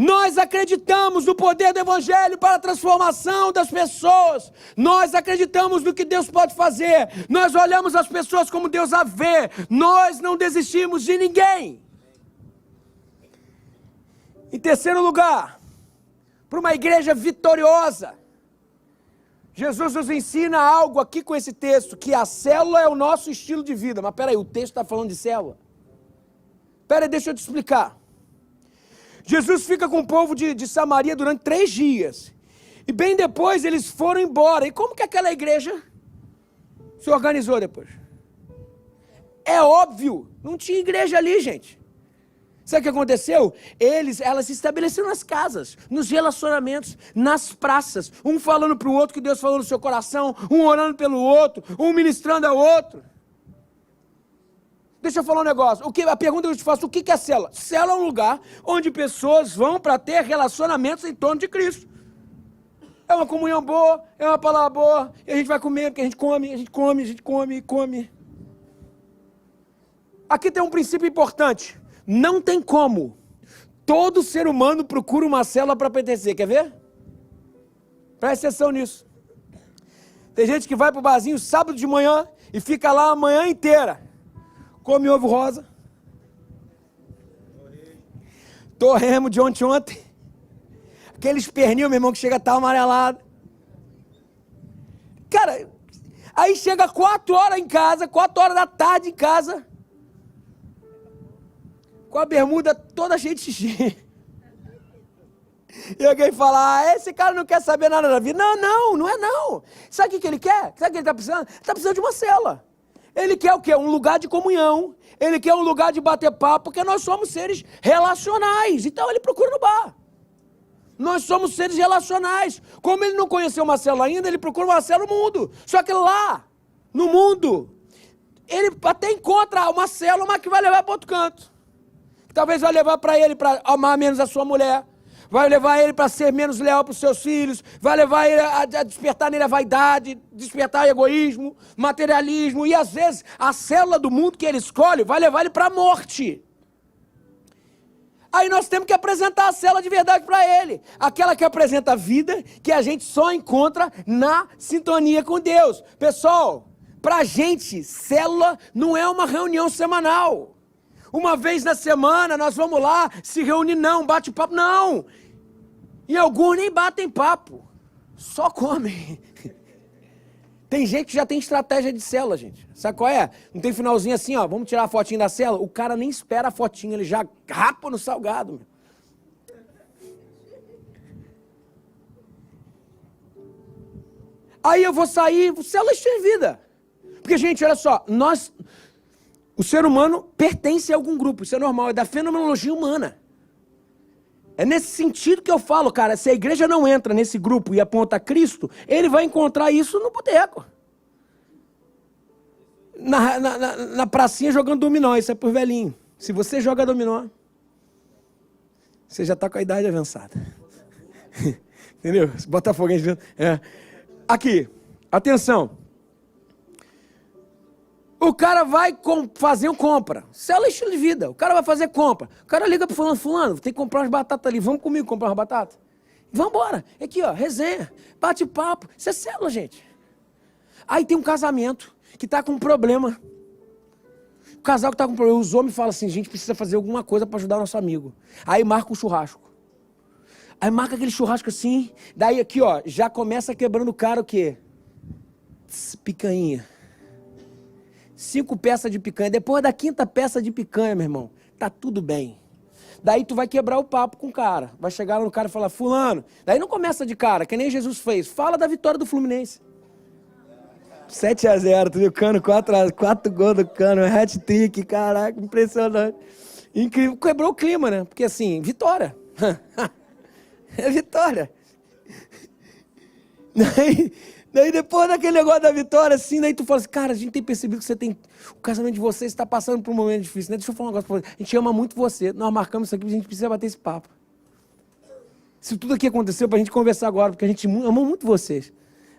Nós acreditamos no poder do Evangelho para a transformação das pessoas. Nós acreditamos no que Deus pode fazer. Nós olhamos as pessoas como Deus a vê. Nós não desistimos de ninguém. Em terceiro lugar, para uma igreja vitoriosa, Jesus nos ensina algo aqui com esse texto, que a célula é o nosso estilo de vida. Mas peraí, o texto está falando de célula? Peraí, deixa eu te explicar. Jesus fica com o povo de Samaria durante 3 dias. E bem depois eles foram embora. E como que aquela igreja se organizou depois? É óbvio, não tinha igreja ali, gente. Sabe o que aconteceu? Elas se estabeleceram nas casas, nos relacionamentos, nas praças. Um falando para o outro que Deus falou no seu coração, um orando pelo outro, um ministrando ao outro. Deixa eu falar um negócio. A pergunta que eu te faço, o que é célula? Célula é um lugar onde pessoas vão para ter relacionamentos em torno de Cristo. É uma comunhão boa, é uma palavra boa, e a gente vai comer, porque a gente come. Aqui tem um princípio importante. Não tem como. Todo ser humano procura uma célula para pertencer. Quer ver? Presta atenção nisso. Tem gente que vai para o barzinho sábado de manhã e fica lá a manhã inteira. Come ovo rosa. Torremo de ontem. Aqueles pernil, meu irmão, que chega a estar amarelado. Cara, aí chega 4 horas em casa, 4 horas da tarde em casa, com a bermuda toda cheia de xixi. E alguém fala, esse cara não quer saber nada da vida. Não é não. Sabe o que ele quer? Sabe o que ele está precisando? Ele está precisando de uma célula. Ele quer o quê? Um lugar de comunhão. Ele quer um lugar de bater papo, porque nós somos seres relacionais. Então ele procura no bar. Nós somos seres relacionais. Como ele não conheceu uma célula ainda, ele procura uma célula no mundo. Só que lá, no mundo, ele até encontra uma célula, mas que vai levar para outro canto. Talvez vai levar para ele para amar menos a sua mulher. Vai levar ele para ser menos leal para os seus filhos, vai levar ele a despertar nele a vaidade, despertar egoísmo, materialismo, e às vezes a célula do mundo que ele escolhe vai levar ele para a morte. Aí nós temos que apresentar a célula de verdade para ele, aquela que apresenta a vida, que a gente só encontra na sintonia com Deus. Pessoal, para a gente, célula não é uma reunião semanal. Uma vez na semana nós vamos lá se reunir, não, bate papo, não. E alguns nem batem papo. Só come. Tem gente que já tem estratégia de célula, gente. Sabe qual é? Não tem finalzinho assim, ó, vamos tirar a fotinha da célula? O cara nem espera a fotinha, ele já rapa no salgado, meu. Aí eu vou sair, célula estilo de vida. Porque, gente, olha só, o ser humano pertence a algum grupo, isso é normal, é da fenomenologia humana. É nesse sentido que eu falo, cara, se a igreja não entra nesse grupo e aponta a Cristo, ele vai encontrar isso no boteco. Na pracinha jogando dominó, isso é por velhinho. Se você joga dominó, você já está com a idade avançada. Entendeu? Botafoguense. É. Aqui, atenção. O cara vai fazer uma compra. Célula é estilo de vida. O cara vai fazer compra. O cara liga pro fulano, tem que comprar umas batatas ali. Vamos comigo comprar umas batatas? Vamos embora. Aqui, ó, resenha, bate papo. Isso é célula, gente. Aí tem um casamento que tá com um problema. O casal que tá com problema. Os homens falam assim, a gente precisa fazer alguma coisa para ajudar o nosso amigo. Aí marca um churrasco. Aí marca aquele churrasco assim. Daí aqui, ó, já começa quebrando o cara o quê? Picanha. 5 peças de picanha. Depois da 5ª peça de picanha, meu irmão, tá tudo bem. Daí tu vai quebrar o papo com o cara. Vai chegar lá no cara e falar, fulano. Daí não começa de cara, que nem Jesus fez. Fala da vitória do Fluminense. 7-0, tu viu? Cano, 4 gols do Cano, hat-trick, caraca, impressionante. Incrível. Quebrou o clima, né? Porque assim, vitória. É vitória. Daí depois daquele negócio da vitória, assim, daí tu fala assim, cara, a gente tem percebido que o casamento de vocês está passando por um momento difícil, né? Deixa eu falar um negócio pra você. A gente ama muito você. Nós marcamos isso aqui, a gente precisa bater esse papo. Isso tudo aqui aconteceu pra gente conversar agora, porque a gente ama muito vocês.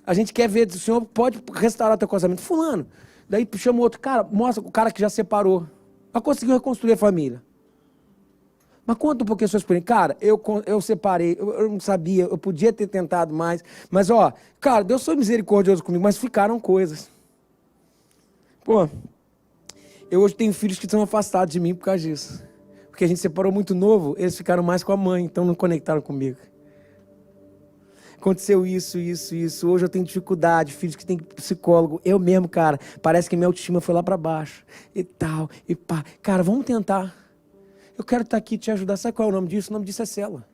A gente quer ver, o senhor pode restaurar teu casamento. Fulano. Daí chama outro cara, mostra o cara que já separou. Mas conseguiu reconstruir a família. Mas conta um pouquinho a sua experiência. Cara, eu separei, eu não sabia, eu podia ter tentado mais. Mas, ó, cara, Deus foi misericordioso comigo, mas ficaram coisas. Pô, eu hoje tenho filhos que estão afastados de mim por causa disso. Porque a gente separou muito novo, eles ficaram mais com a mãe, então não conectaram comigo. Aconteceu isso. Hoje eu tenho dificuldade, filhos que têm psicólogo. Eu mesmo, cara, parece que minha autoestima foi lá pra baixo. E tal, e pá. Cara, vamos tentar. Eu quero estar aqui te ajudar. Sabe qual é o nome disso? O nome disso é célula.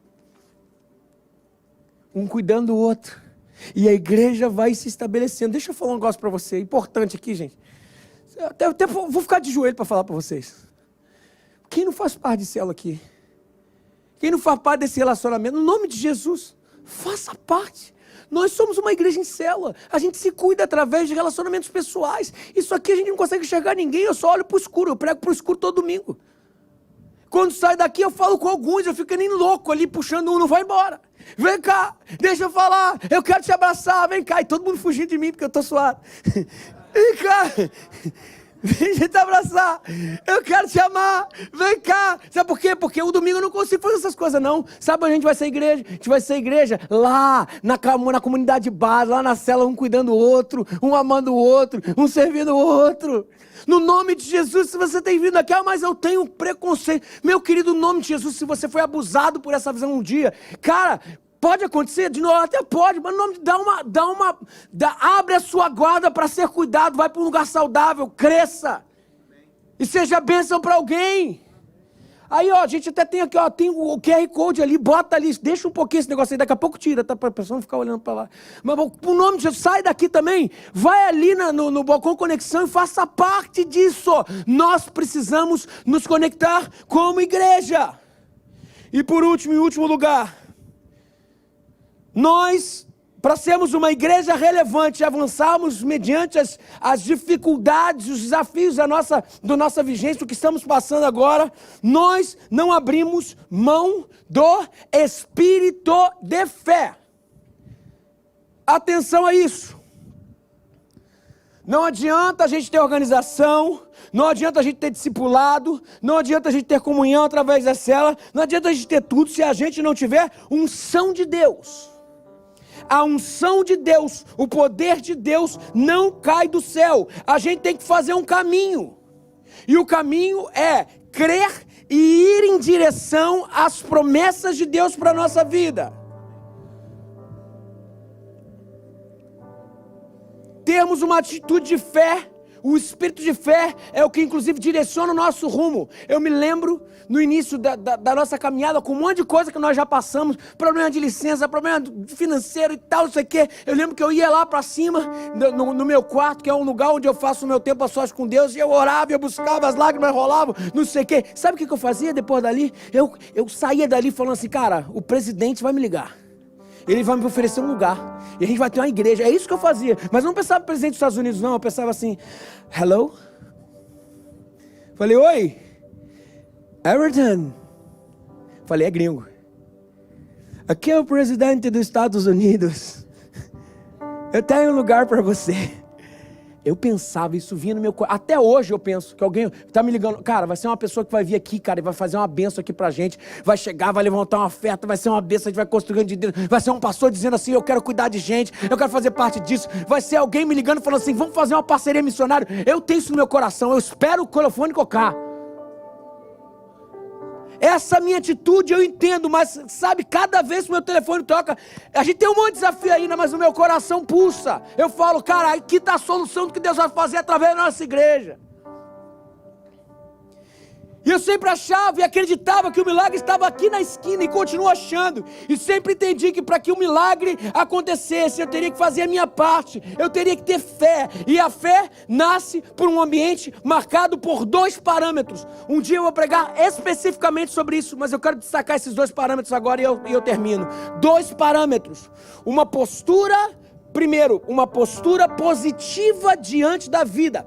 Um cuidando do outro. E a igreja vai se estabelecendo. Deixa eu falar um negócio para você. Importante aqui, gente. Até vou ficar de joelho para falar para vocês. Quem não faz parte de célula aqui? Quem não faz parte desse relacionamento? No nome de Jesus, faça parte. Nós somos uma igreja em célula. A gente se cuida através de relacionamentos pessoais. Isso aqui a gente não consegue enxergar ninguém. Eu só olho para o escuro. Eu prego para o escuro todo domingo. Quando sai daqui, eu falo com alguns, eu fico nem louco ali, puxando um, não vai embora. Vem cá, deixa eu falar, eu quero te abraçar, vem cá. E todo mundo fugindo de mim, porque eu tô suado. Vem cá, vem te abraçar, eu quero te amar, vem cá. Sabe por quê? Porque o domingo eu não consigo fazer essas coisas, não. Sabe onde a gente vai ser igreja? A gente vai ser igreja lá, na comunidade de base, lá na cela, um cuidando do outro, um amando o outro, um servindo o outro. No nome de Jesus, se você tem vindo aqui, mas eu tenho preconceito. Meu querido, no nome de Jesus, se você foi abusado por essa visão um dia, cara, pode acontecer, de novo, até pode, mas no nome de abre a sua guarda para ser cuidado, vai para um lugar saudável, cresça. E seja bênção para alguém. Aí, ó, a gente até tem aqui, ó, tem o QR Code ali, bota ali, deixa um pouquinho esse negócio aí, daqui a pouco tira, tá? Para a pessoa não ficar olhando para lá. Mas, por nome de Jesus, sai daqui também, vai ali no Balcão Conexão e faça parte disso. Nós precisamos nos conectar como igreja. E por último, em último lugar, nós, para sermos uma igreja relevante, avançarmos mediante as dificuldades, os desafios da nossa vigência, o que estamos passando agora, nós não abrimos mão do espírito de fé. Atenção a isso. Não adianta a gente ter organização, não adianta a gente ter discipulado, não adianta a gente ter comunhão através da célula, não adianta a gente ter tudo se a gente não tiver unção de Deus. A unção de Deus, o poder de Deus não cai do céu. A gente tem que fazer um caminho. E o caminho é crer e ir em direção às promessas de Deus para a nossa vida. termos uma atitude de fé. O espírito de fé é o que inclusive direciona o nosso rumo. Eu me lembro no início da nossa caminhada, com um monte de coisa que nós já passamos, problema de licença, problema financeiro e tal, não sei o quê. Eu lembro que eu ia lá para cima, no meu quarto, que é um lugar onde eu faço o meu tempo a sós com Deus, e eu orava, eu buscava, as lágrimas rolavam, não sei o quê. Sabe o que eu fazia depois dali? Eu saía dali falando assim, cara, o presidente vai me ligar. Ele vai me oferecer um lugar. E a gente vai ter uma igreja. É isso que eu fazia. Mas eu não pensava no presidente dos Estados Unidos, não. Eu pensava assim, hello? Falei, oi. Everton. Falei, é gringo. Aqui é o presidente dos Estados Unidos. Eu tenho um lugar para você. Eu pensava, isso vinha no meu coração. Até hoje eu penso que alguém está me ligando. Cara, vai ser uma pessoa que vai vir aqui, cara, e vai fazer uma bênção aqui pra gente. Vai chegar, vai levantar uma oferta, vai ser uma bênção, a gente vai construir de Deus. Vai ser um pastor dizendo assim, eu quero cuidar de gente, eu quero fazer parte disso. Vai ser alguém me ligando falando assim, vamos fazer uma parceria missionária. Eu tenho isso no meu coração, eu espero o telefone tocar. Essa minha atitude eu entendo, mas sabe, cada vez que o meu telefone toca, a gente tem um monte de desafio ainda, mas o meu coração pulsa. Eu falo, cara, aqui está a solução do que Deus vai fazer através da nossa igreja. E eu sempre achava e acreditava que o milagre estava aqui na esquina e continuo achando. E sempre entendi que para que o milagre acontecesse, eu teria que fazer a minha parte. Eu teria que ter fé. E a fé nasce por um ambiente marcado por 2 parâmetros. Um dia eu vou pregar especificamente sobre isso, mas eu quero destacar esses 2 parâmetros agora e eu termino. 2 parâmetros. Uma postura, primeiro, uma postura positiva diante da vida.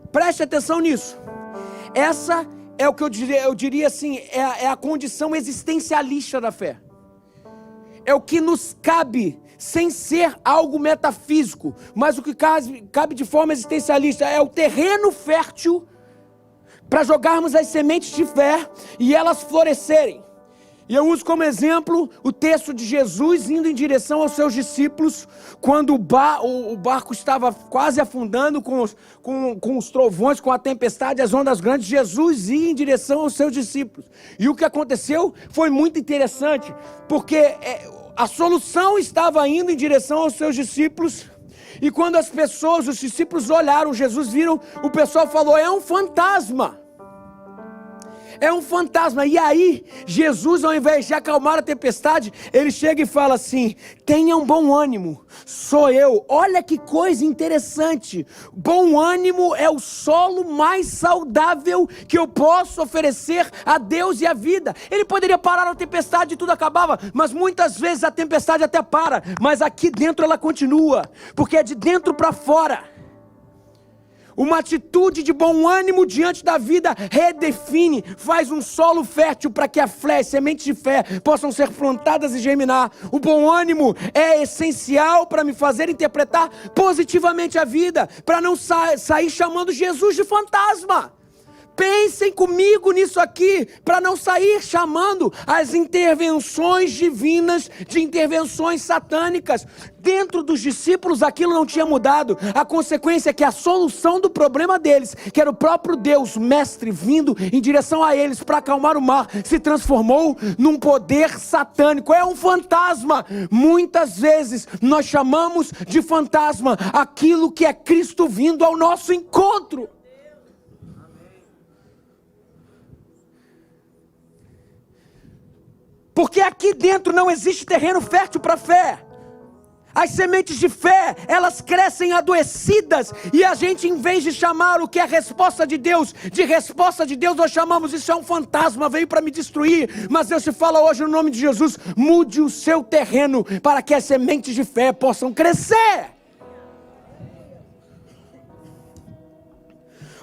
Preste atenção nisso. Essa é o que eu diria assim, é a condição existencialista da fé. É o que nos cabe, sem ser algo metafísico, mas o que cabe de forma existencialista, é o terreno fértil para jogarmos as sementes de fé e elas florescerem. E eu uso como exemplo o texto de Jesus indo em direção aos seus discípulos, quando o barco estava quase afundando com os trovões, com a tempestade, as ondas grandes. Jesus ia em direção aos seus discípulos. E o que aconteceu foi muito interessante, porque a solução estava indo em direção aos seus discípulos. E quando os discípulos olharam Jesus, viram, o pessoal falou, é um fantasma. É um fantasma. E aí, Jesus, ao invés de acalmar a tempestade, ele chega e fala assim, tenham bom ânimo, sou eu. Olha que coisa interessante. Bom ânimo é o solo mais saudável que eu posso oferecer a Deus e à vida. Ele poderia parar a tempestade e tudo acabava, mas muitas vezes a tempestade até para, mas aqui dentro ela continua, porque é de dentro para fora. Uma atitude de bom ânimo diante da vida redefine, faz um solo fértil para que a fé, sementes de fé possam ser plantadas e germinar. O bom ânimo é essencial para me fazer interpretar positivamente a vida, para não sair chamando Jesus de fantasma. Pensem comigo nisso aqui, para não sair chamando as intervenções divinas de intervenções satânicas. Dentro dos discípulos aquilo não tinha mudado. A consequência é que a solução do problema deles, que era o próprio Deus, mestre, vindo em direção a eles para acalmar o mar, se transformou num poder satânico. É um fantasma. Muitas vezes nós chamamos de fantasma aquilo que é Cristo vindo ao nosso encontro. Porque aqui dentro não existe terreno fértil para a fé. As sementes de fé, elas crescem adoecidas. E a gente, em vez de chamar o que é a resposta de Deus, nós chamamos isso é um fantasma, veio para me destruir. Mas Deus te fala hoje no nome de Jesus, mude o seu terreno para que as sementes de fé possam crescer.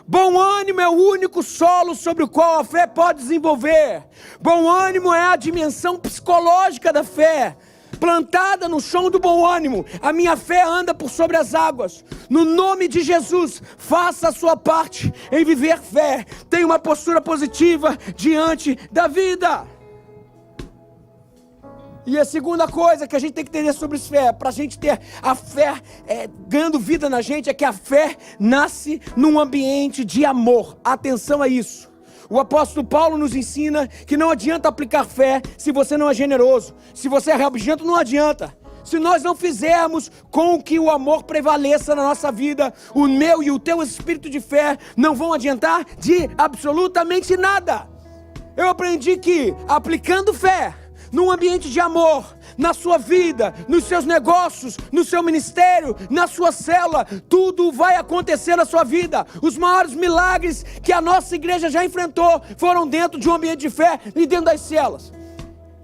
Bom ânimo é o único solo sobre o qual a fé pode desenvolver. Bom ânimo é a dimensão psicológica da fé. Plantada no chão do bom ânimo, a minha fé anda por sobre as águas. No nome de Jesus, faça a sua parte em viver fé. Tenha uma postura positiva diante da vida. E a segunda coisa que a gente tem que entender sobre fé, para a gente ter a fé ganhando vida na gente, é que a fé nasce num ambiente de amor. Atenção a isso. O apóstolo Paulo nos ensina que não adianta aplicar fé se você não é generoso. Se você é rabugento, não adianta. se nós não fizermos com que o amor prevaleça na nossa vida, o meu e o teu espírito de fé não vão adiantar de absolutamente nada. Eu aprendi que aplicando fé num ambiente de amor, na sua vida, nos seus negócios, no seu ministério, na sua célula, tudo vai acontecer na sua vida. Os maiores milagres que a nossa igreja já enfrentou foram dentro de um ambiente de fé e dentro das células.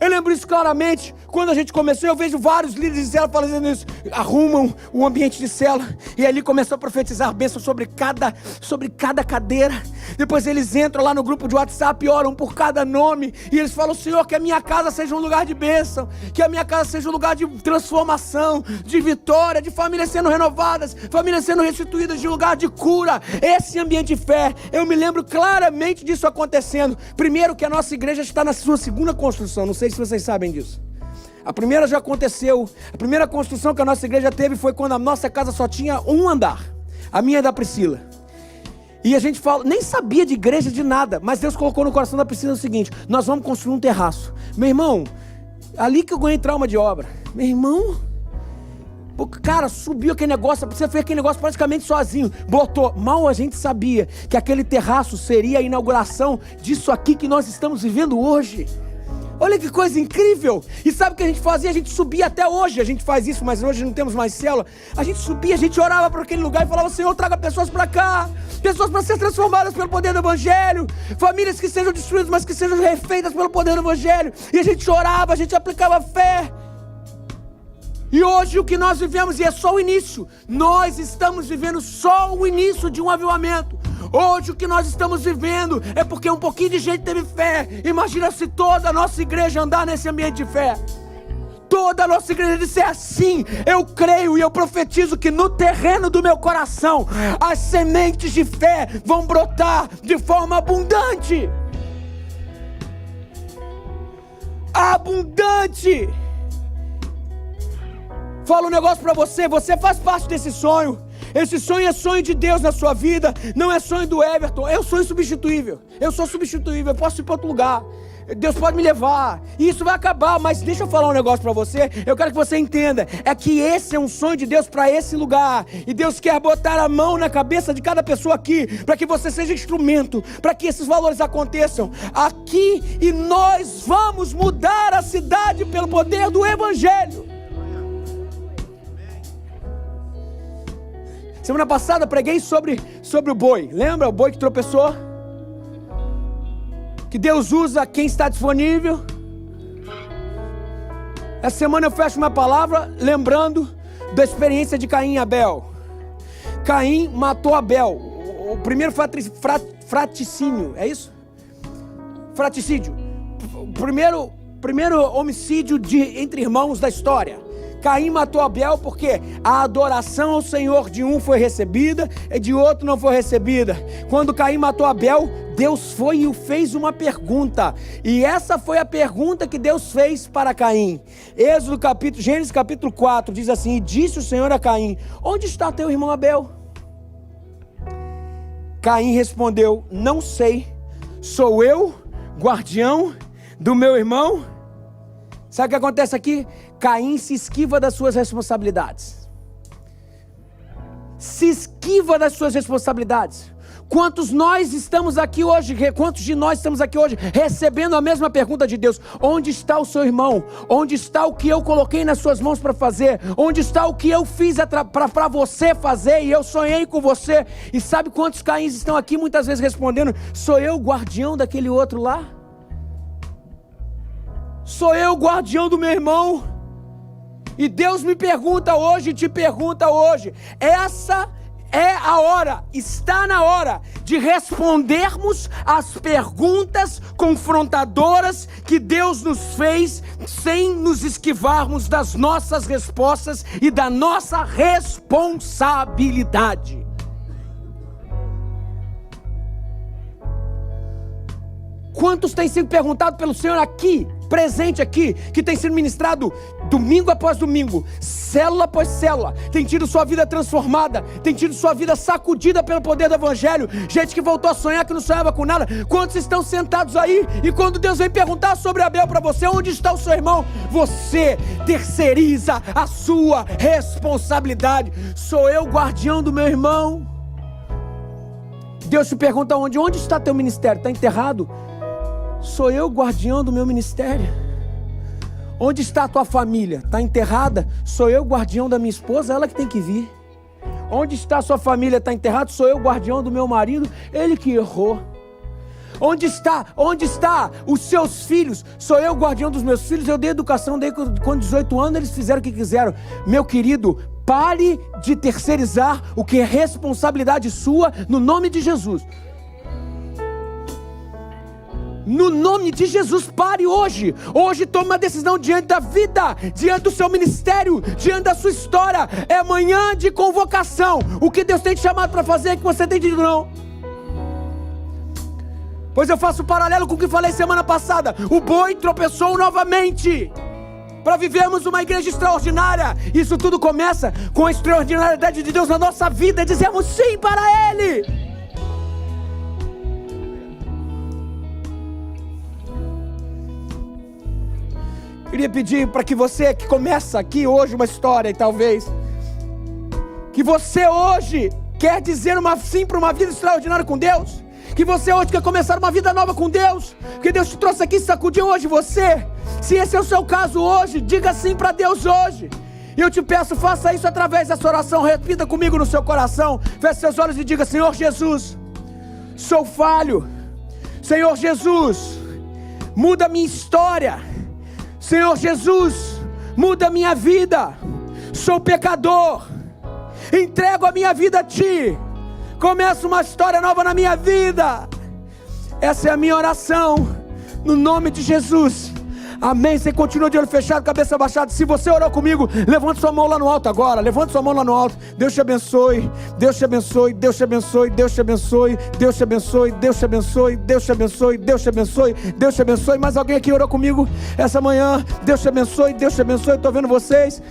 Eu lembro isso claramente, quando a gente começou, eu vejo vários líderes de célula fazendo isso, arrumam o ambiente de célula, e ali começam a profetizar bênçãos sobre cada cadeira. Depois eles entram lá no grupo de WhatsApp e oram por cada nome, e eles falam: Senhor, que a minha casa seja um lugar de bênção, que a minha casa seja um lugar de transformação, de vitória, de famílias sendo renovadas, famílias sendo restituídas, de lugar de cura. Esse ambiente de fé, eu me lembro claramente disso acontecendo. Primeiro, que a nossa igreja está na sua segunda construção, não sei se vocês sabem disso. A primeira já aconteceu. A primeira construção que a nossa igreja teve foi quando a nossa casa só tinha um andar. A minha é da Priscila. E a gente fala, nem sabia de igreja, de nada, mas Deus colocou no coração da Priscila o seguinte: nós vamos construir um terraço. Meu irmão, ali que eu ganhei trauma de obra. Meu irmão, cara, subiu aquele negócio, você fez aquele negócio praticamente sozinho, botou. Mal a gente sabia que aquele terraço seria a inauguração disso aqui que nós estamos vivendo hoje. Olha que coisa incrível. E sabe o que a gente fazia? A gente subia até hoje. A gente faz isso, mas hoje não temos mais célula. A gente subia, a gente orava para aquele lugar e falava: Senhor, traga pessoas para cá, pessoas para ser transformadas pelo poder do Evangelho, famílias que sejam destruídas, mas que sejam refeitas pelo poder do Evangelho. E a gente orava, a gente aplicava fé. E hoje o que nós vivemos, e é só o início, nós estamos vivendo só o início de um avivamento. Hoje o que nós estamos vivendo é porque um pouquinho de gente teve fé. Imagina se toda a nossa igreja andar nesse ambiente de fé. Toda a nossa igreja disser assim: eu creio e eu profetizo que no terreno do meu coração as sementes de fé vão brotar de forma abundante. Abundante. Fala um negócio pra você, você faz parte desse sonho. Esse sonho é sonho de Deus na sua vida, não é sonho do Everton. Eu sou insubstituível, eu sou substituível, eu posso ir para outro lugar, Deus pode me levar, e isso vai acabar. Mas deixa eu falar um negócio para você, eu quero que você entenda, é que esse é um sonho de Deus para esse lugar, e Deus quer botar a mão na cabeça de cada pessoa aqui, para que você seja instrumento, para que esses valores aconteçam aqui, e nós vamos mudar a cidade pelo poder do Evangelho. Semana passada eu preguei sobre o boi. Lembra o boi que tropeçou? Que Deus usa quem está disponível. Essa semana eu fecho uma palavra lembrando da experiência de Caim e Abel. Caim matou Abel. O primeiro fraticínio, é isso? Fraticídio. O primeiro homicídio entre irmãos da história. Caim matou Abel porque a adoração ao Senhor de um foi recebida e de outro não foi recebida. Quando Caim matou Abel, Deus foi e fez uma pergunta. E essa foi a pergunta que Deus fez para Caim. Gênesis capítulo 4 diz assim: e disse o Senhor a Caim: onde está teu irmão Abel? Caim respondeu: não sei, sou eu guardião do meu irmão? Sabe o que acontece aqui? Caim se esquiva das suas responsabilidades. Se esquiva das suas responsabilidades. Quantos de nós estamos aqui hoje recebendo a mesma pergunta de Deus? Onde está o seu irmão? Onde está o que eu coloquei nas suas mãos para fazer? Onde está o que eu fiz para você fazer e eu sonhei com você? E sabe quantos Caíns estão aqui muitas vezes respondendo: sou eu o guardião daquele outro lá? Sou eu o guardião do meu irmão? E Deus me pergunta hoje, te pergunta hoje, essa é a hora, está na hora de respondermos às perguntas confrontadoras que Deus nos fez, sem nos esquivarmos das nossas respostas e da nossa responsabilidade. Quantos têm sido perguntados pelo Senhor aqui, presente aqui, que tem sido ministrado domingo após domingo, célula após célula, tem tido sua vida transformada, tem tido sua vida sacudida pelo poder do Evangelho, gente que voltou a sonhar que não sonhava com nada. Quantos estão sentados aí e quando Deus vem perguntar sobre Abel para você, onde está o seu irmão? Você terceiriza a sua responsabilidade. Sou eu guardião do meu irmão? Deus te pergunta onde está teu ministério? Está enterrado? Sou eu guardião do meu ministério. Onde está a tua família? Está enterrada? Sou eu guardião da minha esposa, ela que tem que vir. Onde está a sua família? Está enterrada? Sou eu guardião do meu marido, ele que errou. Onde está os seus filhos? Sou eu guardião dos meus filhos, eu dei educação, com 18 anos eles fizeram o que quiseram. Meu querido, pare de terceirizar o que é responsabilidade sua, no nome de Jesus. No nome de Jesus, pare hoje. Hoje tome uma decisão diante da vida, diante do seu ministério, diante da sua história. É manhã de convocação. O que Deus tem te chamado para fazer é que você tem dito não. Pois eu faço um paralelo com o que falei semana passada. O boi tropeçou novamente. Para vivermos uma igreja extraordinária, isso tudo começa com a extraordinariedade de Deus na nossa vida. Dizemos sim para Ele. Queria pedir para que você que começa aqui hoje uma história, e talvez que você hoje quer dizer sim para uma vida extraordinária com Deus, que você hoje quer começar uma vida nova com Deus, que Deus te trouxe aqui e sacudiu hoje você. Se esse é o seu caso hoje, diga sim para Deus hoje. E eu te peço, faça isso através dessa oração. Repita comigo no seu coração, feche seus olhos e diga: Senhor Jesus, sou falho. Senhor Jesus, muda a minha história. Senhor Jesus, muda a minha vida. Sou pecador, entrego a minha vida a Ti. Começa uma história nova na minha vida. Essa é a minha oração, no nome de Jesus. Amém. Você continua de olho fechado, cabeça baixada. Se você orou comigo, levante sua mão lá no alto agora. Levante sua mão lá no alto. Deus te abençoe. Deus te abençoe. Deus te abençoe. Deus te abençoe. Deus te abençoe. Deus te abençoe. Deus te abençoe. Deus te abençoe. Deus te abençoe. Mais alguém aqui orou comigo essa manhã? Deus te abençoe. Deus te abençoe. Estou vendo vocês.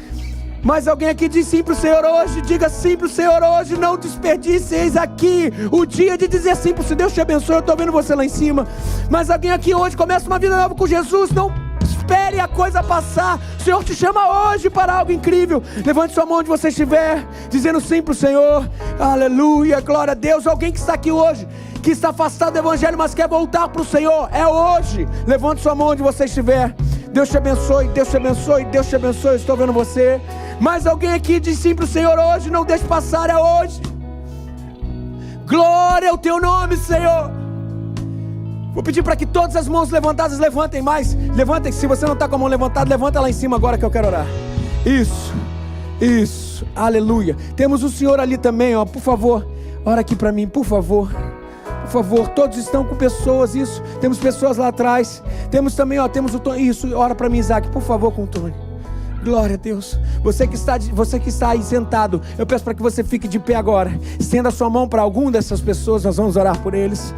Mais alguém aqui diz sim para o Senhor hoje? Diga sim para o Senhor hoje. Não desperdice, eis aqui o dia de dizer sim para o Senhor. Deus te abençoe. Eu estou vendo você lá em cima. Mais alguém aqui hoje começa uma vida nova com Jesus. Não espere a coisa passar. O Senhor te chama hoje para algo incrível. Levante sua mão onde você estiver, dizendo sim para o Senhor. Aleluia, glória a Deus. Alguém que está aqui hoje, que está afastado do Evangelho, mas quer voltar para o Senhor, é hoje. Levante sua mão onde você estiver. Deus te abençoe, Deus te abençoe, Deus te abençoe. Estou vendo você. Mais alguém aqui diz sim para o Senhor hoje. Não deixe passar, é hoje. Glória ao teu nome, Senhor. Vou pedir para que todas as mãos levantadas levantem mais. Levantem, se você não está com a mão levantada, levanta lá em cima agora que eu quero orar. Isso, aleluia. Temos o Senhor ali também, ó. Por favor, ora aqui para mim, por favor. Por favor, todos estão com pessoas, isso. Temos pessoas lá atrás. Temos também, ó, temos o Tony. Isso, ora para mim, Isaac, por favor, com o Tony. Glória a Deus. Você que está aí sentado, eu peço para que você fique de pé agora. Estenda a sua mão para algum dessas pessoas, nós vamos orar por eles.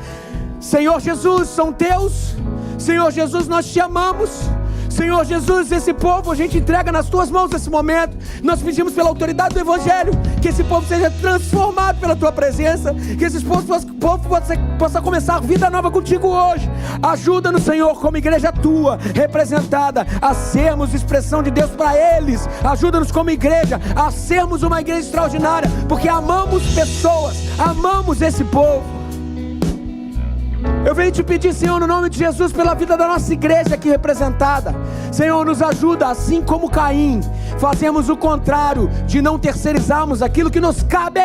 Senhor Jesus, são teus. Senhor Jesus, nós te amamos. Senhor Jesus, esse povo a gente entrega nas tuas mãos nesse momento. Nós pedimos pela autoridade do Evangelho que esse povo seja transformado pela tua presença, que esse povo possa começar a vida nova contigo hoje. Ajuda-nos, Senhor, como igreja tua representada, a sermos expressão de Deus para eles. Ajuda-nos como igreja a sermos uma igreja extraordinária, porque amamos pessoas, amamos esse povo. Eu venho te pedir, Senhor, no nome de Jesus, pela vida da nossa igreja aqui representada. Senhor, nos ajuda, assim como Caim, fazemos o contrário de não terceirizarmos aquilo que nos cabe.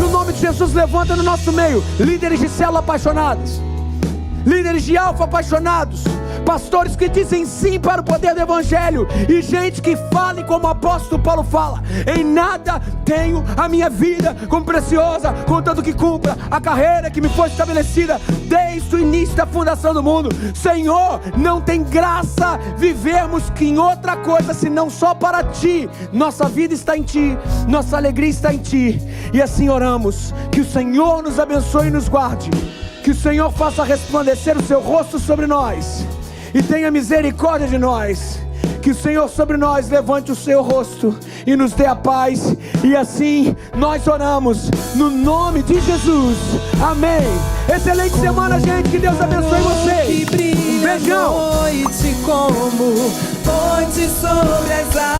No nome de Jesus, levanta no nosso meio líderes de célula apaixonados, líderes de alfa apaixonados, pastores que dizem sim para o poder do Evangelho, e gente que fale como o apóstolo Paulo fala: em nada tenho a minha vida como preciosa, contanto que cumpra a carreira que me foi estabelecida desde o início da fundação do mundo. Senhor, não tem graça vivermos que em outra coisa senão só para Ti. Nossa vida está em Ti, nossa alegria está em Ti, e assim oramos. Que o Senhor nos abençoe e nos guarde, que o Senhor faça resplandecer o seu rosto sobre nós, e tenha misericórdia de nós. Que o Senhor sobre nós levante o seu rosto e nos dê a paz. E assim nós oramos no nome de Jesus. Amém. Excelente semana, gente. Que Deus abençoe vocês. Beijão. Noite como noite sobre as